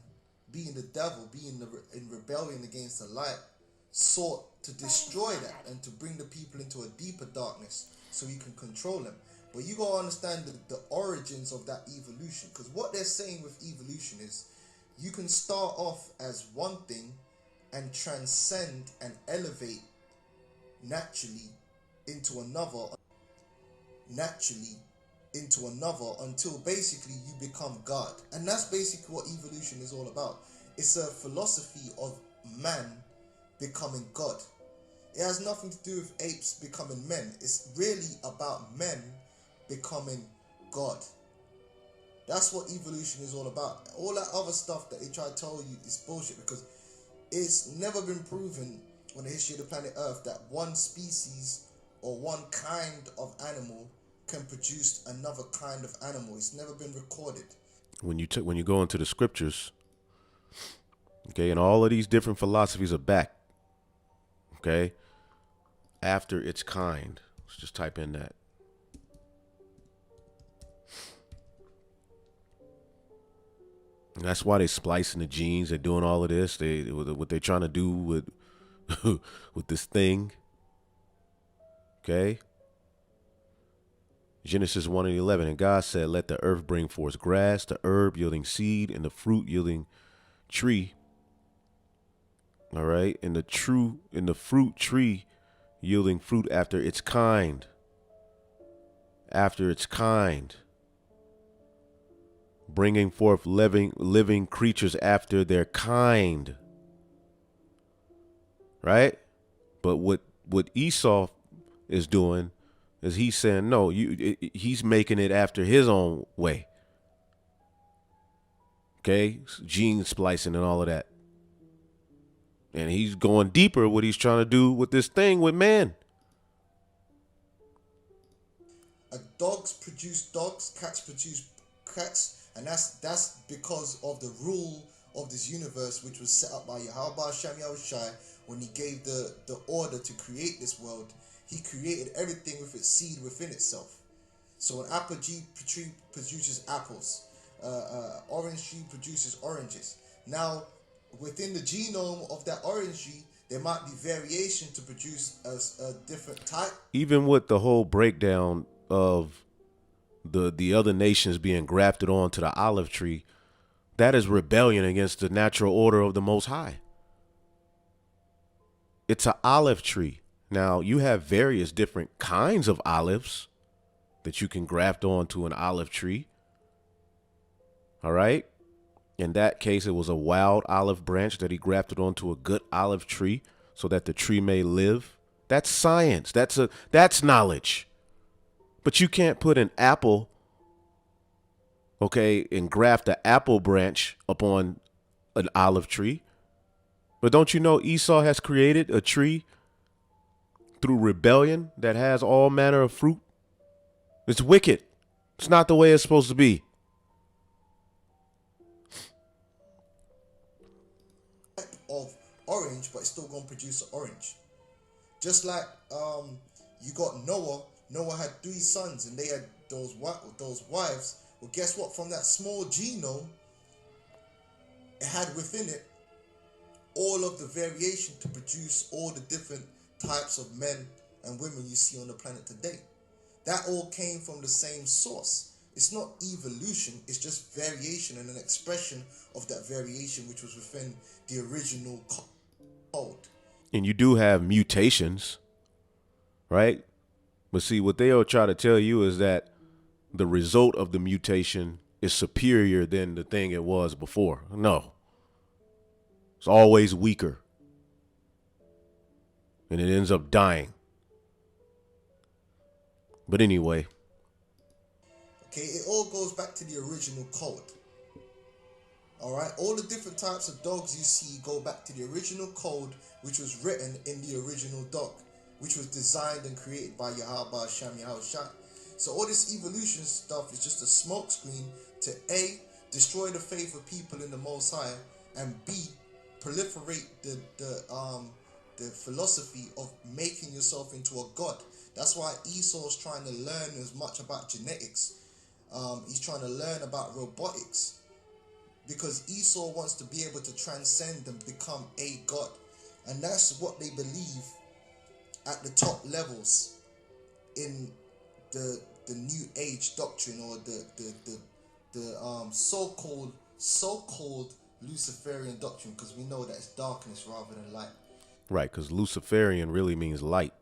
being the devil, being in rebellion against the light, sought to destroy that and to bring the people into a deeper darkness so he can control them. But you gotta understand the origins of that evolution, because what they're saying with evolution is you can start off as one thing and transcend and elevate naturally into another until basically you become God. And that's basically what evolution is all about. It's a philosophy of man becoming God. It has nothing to do with apes becoming men. It's really about men becoming God. That's what evolution is all about. All that other stuff that they try to tell you is bullshit, because it's never been proven on the history of the planet Earth that one species or one kind of animal can produce another kind of animal. It's never been recorded. When you go into the scriptures, okay, and all of these different philosophies are back, okay, after its kind. Let's just type in that. And that's why they splicing the genes. They're doing all of this. What they're trying to do with with this thing. Okay. Genesis 1:11, and God said, "Let the earth bring forth grass, the herb yielding seed, and the fruit yielding tree." All right, and the fruit tree yielding fruit after its kind. After its kind. Bringing forth living creatures after their kind. right? But what Esau is doing is he's saying no. He's making it after his own way. Okay, gene splicing and all of that, and he's going deeper. What he's trying to do with this thing with man. Dogs produce dogs, cats produce cats, and that's because of the rule of this universe, which was set up by Yahweh Shem Yahushai when he gave the order to create this world. He created everything with its seed within itself. So an apple tree produces apples, orange tree produces oranges. Now, within the genome of that orange tree, there might be variation to produce a different type. Even with the whole breakdown of the other nations being grafted onto the olive tree, that is rebellion against the natural order of the Most High. It's an olive tree. Now, you have various different kinds of olives that you can graft onto an olive tree. All right. In that case, it was a wild olive branch that he grafted onto a good olive tree so that the tree may live. That's science. That's knowledge. But you can't put an apple, okay, and graft an apple branch upon an olive tree. But don't you know Esau has created a tree through rebellion that has all manner of fruit? It's wicked. It's not the way it's supposed to be. Of orange, but it's still going to produce an orange. Just like you got Noah. Noah had 3 sons, and they had those wives. Well, guess what? From that small genome, it had within it all of the variation to produce all the different types of men and women you see on the planet today. That all came from the same source. It's not evolution, it's just variation and an expression of that variation which was within the original code. And you do have mutations, right? But see, what they'll try to tell you is that the result of the mutation is superior than the thing it was before. No. It's always weaker. And it ends up dying. But anyway. Okay, it all goes back to the original code. Alright, all the different types of dogs you see go back to the original code which was written in the original dog, which was designed and created by Yahweh Shem Yahushai. So all this evolution stuff is just a smokescreen to A, destroy the faith of people in the Most High, and B, proliferate the philosophy of making yourself into a god. That's why Esau's trying to learn as much about genetics. He's trying to learn about robotics, because Esau wants to be able to transcend and become a god. And that's what they believe at the top levels in the New Age doctrine, or the so-called Luciferian doctrine, because we know that it's darkness rather than light. Right, because Luciferian really means light.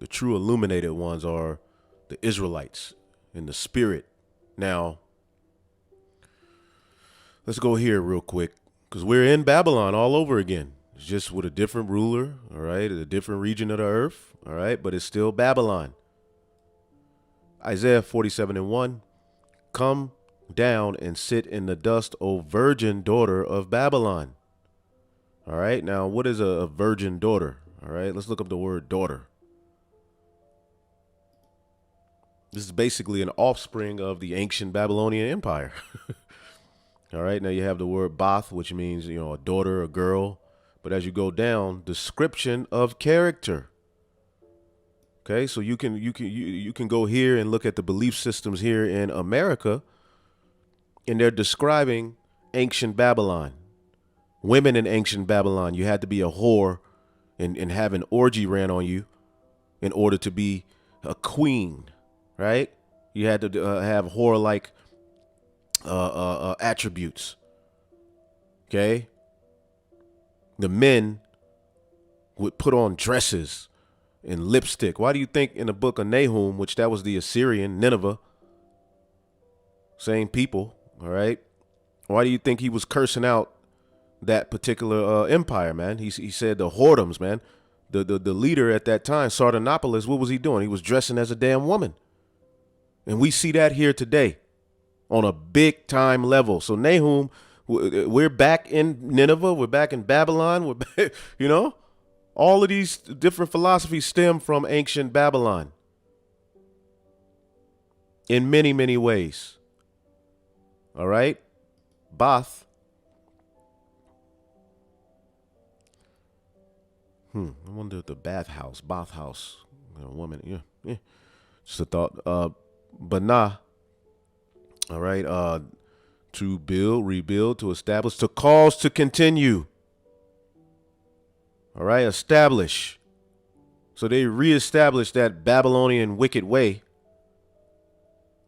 The true illuminated ones are the Israelites in the spirit. Now, let's go here real quick, because we're in Babylon all over again. It's just with a different ruler, all right, a different region of the earth, all right, but it's still Babylon. Isaiah 47:1, come down and sit in the dust, O virgin daughter of Babylon. All right, now what is a virgin daughter? All right, let's look up the word daughter. This is basically an offspring of the ancient Babylonian Empire. All right, now you have the word Bath, which means, a daughter, a girl. But as you go down, description of character. Okay, so you can go here and look at the belief systems here in America, and they're describing ancient Babylon. Women in ancient Babylon, you had to be a whore and have an orgy ran on you in order to be a queen, right? You had to have whore-like attributes. Okay, the men would put on dresses and lipstick. Why do you think in the book of Nahum, which that was the Assyrian, Nineveh, same people, all right? Why do you think he was cursing out that particular empire, man. He said the whoredoms, man. The leader at that time, Sardanapalus, what was he doing? He was dressing as a damn woman. And we see that here today on a big time level. So Nahum, we're back in Nineveh. We're back in Babylon. We're back, all of these different philosophies stem from ancient Babylon in many, many ways. All right. Bath. I wonder if the bathhouse, woman, yeah. Just a thought. But nah. All right. To build, rebuild, to establish, to cause to continue. All right. Establish. So they reestablished that Babylonian wicked way.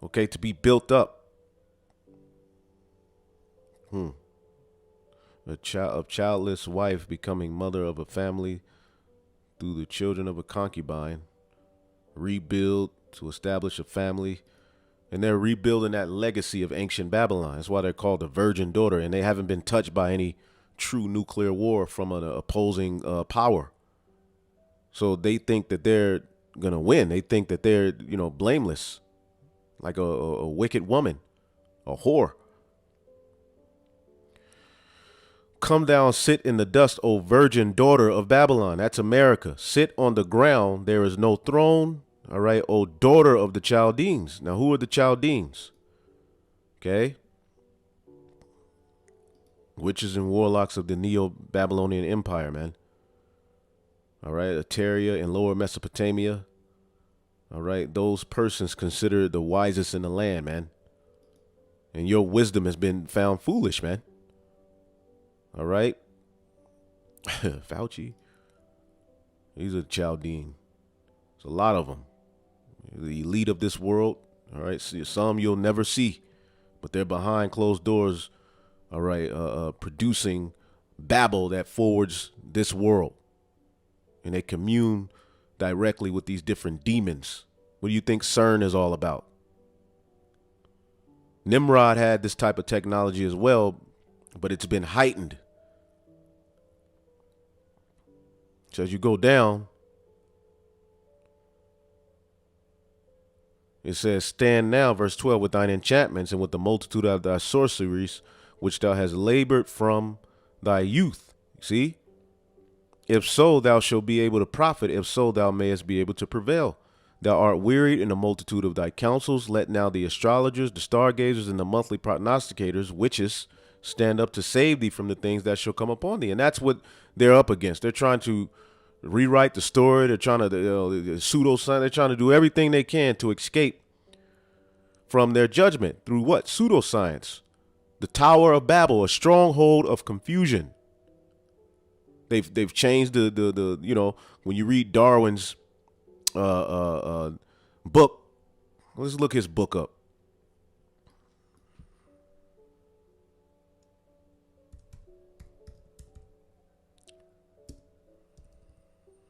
Okay. To be built up. A childless wife becoming mother of a family through the children of a concubine. Rebuild to establish a family. And they're rebuilding that legacy of ancient Babylon. That's why they're called the virgin daughter. And they haven't been touched by any true nuclear war from an opposing power. So they think that they're going to win. They think that they're, blameless. Like a wicked woman. A whore. Come down, sit in the dust, O virgin daughter of Babylon. That's America. Sit on the ground. There is no throne. All right. O daughter of the Chaldeans. Now, who are the Chaldeans? Okay. Witches and warlocks of the Neo-Babylonian Empire, man. All right. Ateria in Lower Mesopotamia. All right. Those persons considered the wisest in the land, man. And your wisdom has been found foolish, man. All right. Fauci. He's a Chaldean. There's a lot of them. The elite of this world. All right. Some you'll never see, but they're behind closed doors. All right. Producing babble that forwards this world. And they commune directly with these different demons. What do you think CERN is all about? Nimrod had this type of technology as well, but it's been heightened. So as you go down, it says, stand now, verse 12, with thine enchantments and with the multitude of thy sorceries, which thou hast labored from thy youth. See? If so, thou shalt be able to profit. If so, thou mayest be able to prevail. Thou art wearied in the multitude of thy counsels. Let now the astrologers, the stargazers, and the monthly prognosticators, witches, stand up to save thee from the things that shall come upon thee. And that's what they're up against. They're trying to rewrite the story. They're trying to pseudoscience. They're trying to do everything they can to escape from their judgment through what? Pseudoscience. The Tower of Babel, a stronghold of confusion. They've changed the when you read Darwin's book, let's look his book up.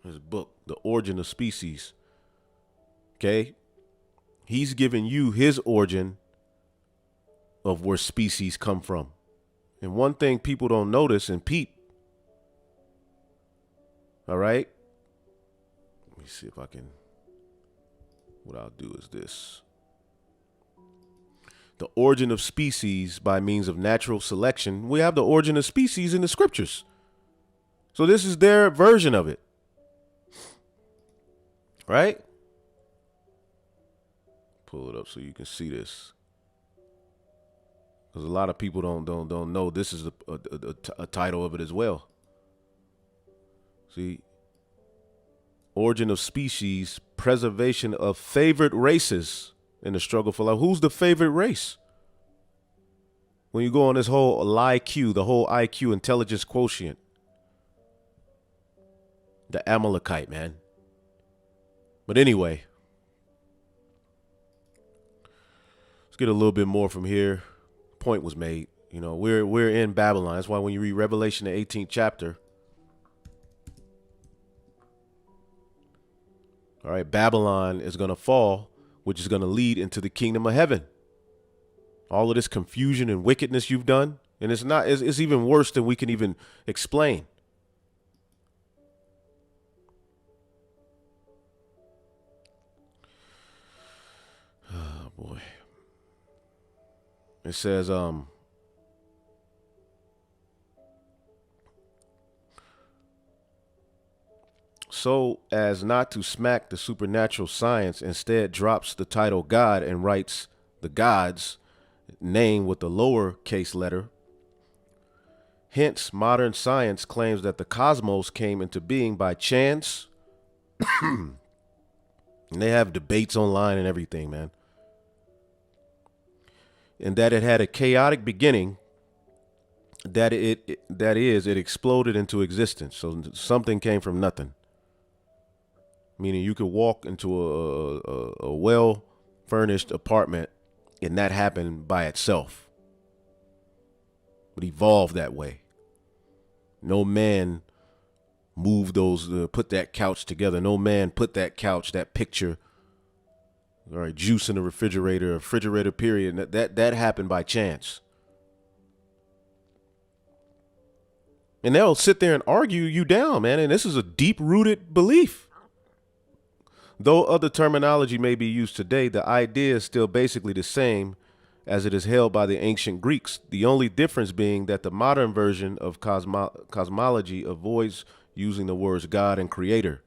His book, The Origin of Species. Okay. He's giving you his origin of where species come from. And one thing people don't notice and peep. All right. Let me see if I can. What I'll do is this. The origin of species by means of natural selection. We have the origin of species in the scriptures. So this is their version of it. Right? Pull it up so you can see this. Because a lot of people don't know this is a title of it as well. See, origin of species, preservation of favored races in the struggle for life. Who's the favorite race? When you go on this whole IQ, the whole IQ intelligence quotient, the Amalekite, man. But anyway, let's get a little bit more from here. Point was made. We're in Babylon. That's why when you read Revelation, the 18th chapter. All right, Babylon is going to fall, which is going to lead into the kingdom of heaven. All of this confusion and wickedness you've done, And it's even worse than we can even explain. Oh boy. It says, so as not to smack the supernatural science, instead drops the title God and writes the gods name with the lowercase letter. Hence, modern science claims that the cosmos came into being by chance. And they have debates online and everything, man. And that it had a chaotic beginning, that it exploded into existence. So something came from nothing. Meaning you could walk into a well-furnished apartment and that happened by itself. It evolved that way. No man moved put that couch together. No man put that couch, that picture, all right, juice in the refrigerator period. That happened by chance. And they'll sit there and argue you down, man. And this is a deep-rooted belief. Though other terminology may be used today, the idea is still basically the same as it is held by the ancient Greeks. The only difference being that the modern version of cosmology avoids using the words God and creator.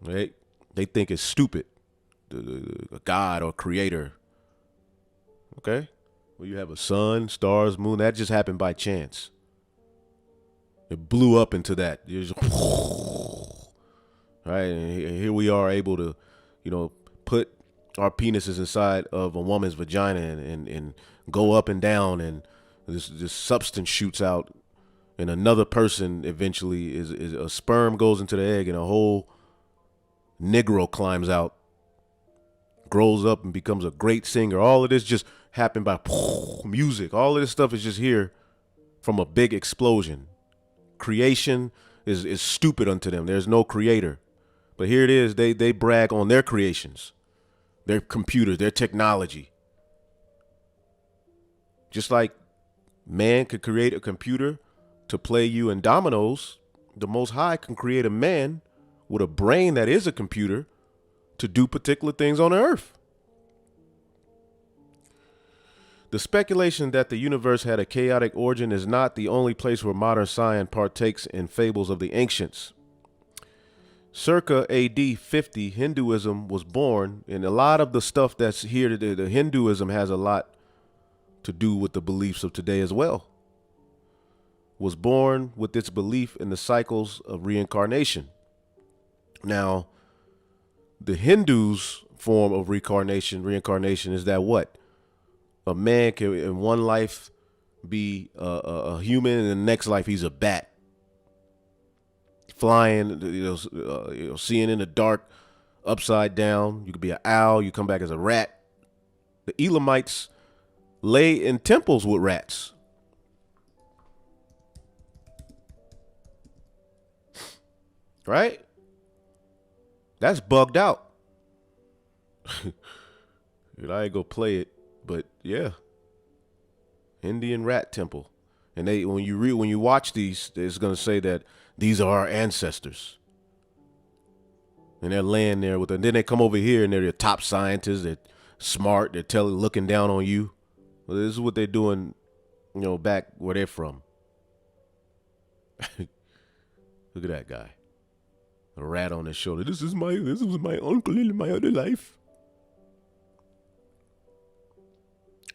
Right? They think it's stupid. The God or creator. Okay? Well, you have a sun, stars, moon. That just happened by chance. It blew up into that. Right? And here we are able to, put our penises inside of a woman's vagina and go up and down, and this substance shoots out, and another person eventually is a sperm goes into the egg, and a whole Negro climbs out, grows up and becomes a great singer. All of this just happened by music. All of this stuff is just here from a big explosion. Creation is stupid unto them. There's no creator. But here it is. They brag on their creations, their computers, their technology. Just like man could create a computer to play you in dominoes, the Most High can create a man with a brain that is a computer to do particular things on earth. The speculation that the universe had a chaotic origin is not the only place where modern science partakes in fables of the ancients. Circa AD 50, Hinduism was born, and a lot of the stuff that's here today, the Hinduism has a lot to do with the beliefs of today as well. Was born with its belief in the cycles of reincarnation. Now, the Hindus' form of reincarnation is that what? A man can in one life be a human, and in the next life he's a bat. Flying, seeing in the dark, upside down. You could be an owl. You come back as a rat. The Elamites lay in temples with rats. Right? That's bugged out. And I ain't gonna play it, but yeah. Indian rat temple. And when you watch these, it's gonna say that these are our ancestors. And they're laying there and then they come over here and they're the top scientists, they're smart, they're looking down on you. Well, this is what they're doing, back where they're from. Look at that guy. A rat on his shoulder. This was my uncle in my other life.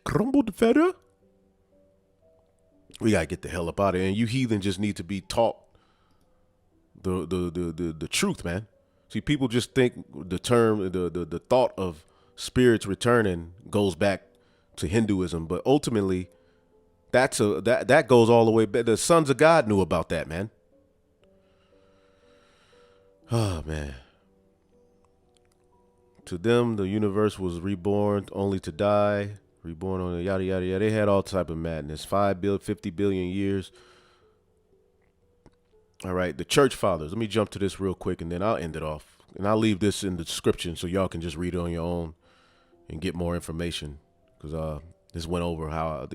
Crumbled feather. We gotta get the hell up out of here. And you heathen just need to be taught the truth, man. See, people just think the thought of spirits returning goes back to Hinduism, but ultimately that goes all the way back. The sons of God knew about that, man. Oh, man. To them, the universe was reborn only to die, reborn on a yada, yada, yada. They had all type of madness. 50 billion years. All right, the church fathers. Let me jump to this real quick, and then I'll end it off. And I'll leave this in the description so y'all can just read it on your own and get more information. Because this went over how,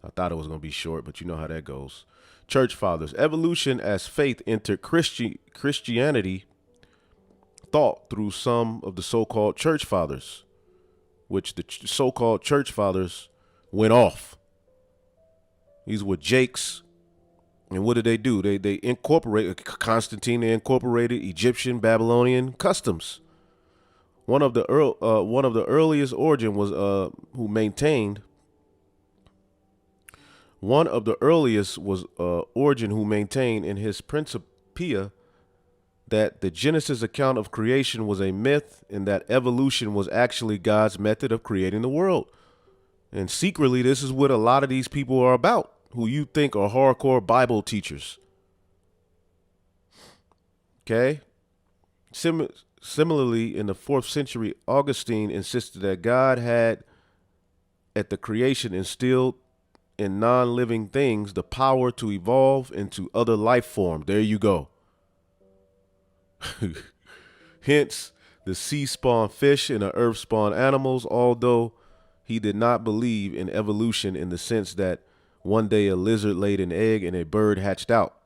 I thought it was going to be short, but you know how that goes. Church fathers. Evolution as faith entered Christianity thought through some of the so-called church fathers, which the so-called church fathers went off. These were Jakes. And what did they do? They incorporated Constantine. They incorporated Egyptian, Babylonian customs. One of the earliest Origin was who maintained. One of the earliest was Origin, who maintained in his Principia that the Genesis account of creation was a myth and that evolution was actually God's method of creating the world. And secretly, this is what a lot of these people are about, who you think are hardcore Bible teachers. Okay? Similarly, in the 4th century, Augustine insisted that God had, at the creation, instilled in non-living things the power to evolve into other life forms. There you go. Hence, the sea spawned fish and the earth spawned animals, although he did not believe in evolution in the sense that one day a lizard laid an egg and a bird hatched out.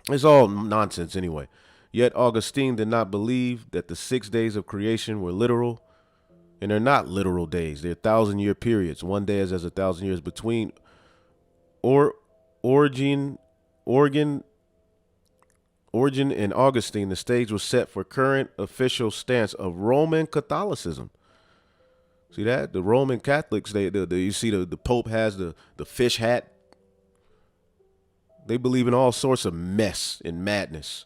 It's all nonsense anyway. Yet Augustine did not believe that the 6 days of creation were literal. And they're not literal days. They're 1,000-year periods. One day is as 1,000 years. Between Origin and Augustine, the stage was set for current official stance of Roman Catholicism. See that? The Roman Catholics, you see the Pope has the fish hat. They believe in all sorts of mess and madness.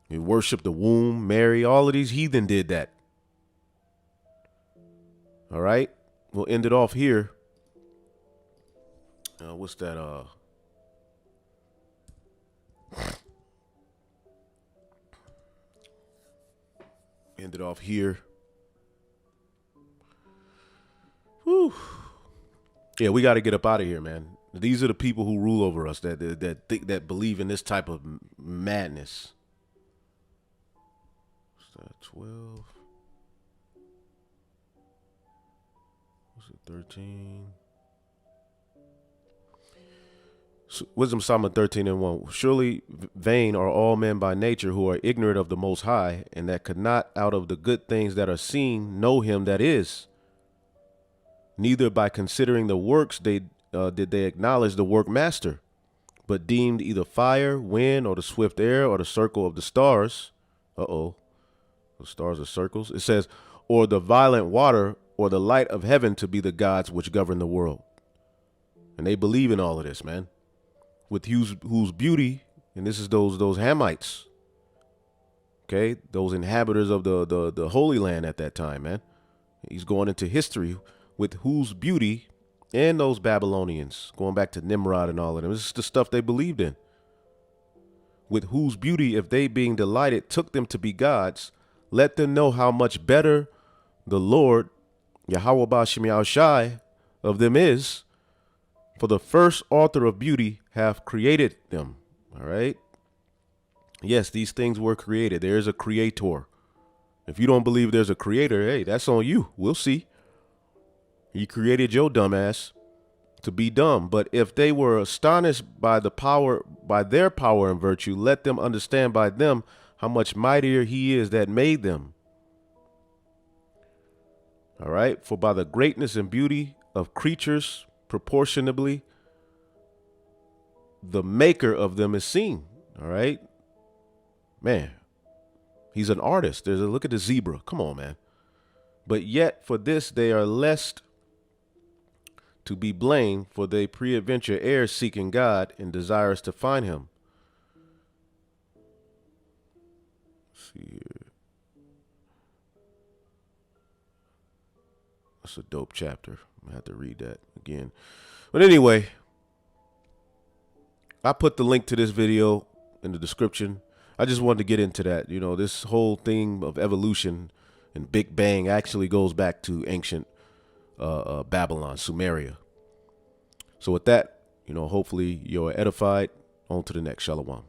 They worship the womb, Mary. All of these heathen did that. All right. We'll end it off here. What's that? End it off here. Whew. Yeah, we got to get up out of here, man. These are the people who rule over us that believe in this type of madness. What's that? 12. What's it? 13. Wisdom Psalm 13:1. Surely vain are all men by nature who are ignorant of the Most High, and that could not out of the good things that are seen know him that is. Neither by considering the works did they acknowledge the workmaster, but deemed either fire, wind, or the swift air, or the circle of the stars. The stars are circles. It says, or the violent water, or the light of heaven to be the gods which govern the world. And they believe in all of this, man. With whose beauty, and this is those Hamites, okay, those inhabitants of the Holy Land at that time, man. He's going into history with whose beauty, and those Babylonians, going back to Nimrod and all of them. This is the stuff they believed in. With whose beauty, if they being delighted took them to be gods, let them know how much better the Lord, Yahweh Ba'Shem Yahushai, of them is. For the first author of beauty have created them. All right. Yes, these things were created. There is a creator. If you don't believe there's a creator, hey, that's on you. We'll see. He created your dumb ass to be dumb. But if they were astonished by their power and virtue, let them understand by them how much mightier he is that made them. All right. For by the greatness and beauty of creatures, proportionably, the maker of them is seen. All right, man, he's an artist. Look at the zebra. Come on, man. But yet for this they are lest to be blamed, for they peradventure err, seeking God and desirous to find him. Let's see here. That's a dope chapter. I have to read that again. But anyway, I put the link to this video in the description. I just wanted to get into that. You know, this whole thing of evolution and Big Bang actually goes back to ancient Babylon, Sumeria. So with that, you know, hopefully you're edified. On to the next. Shalom.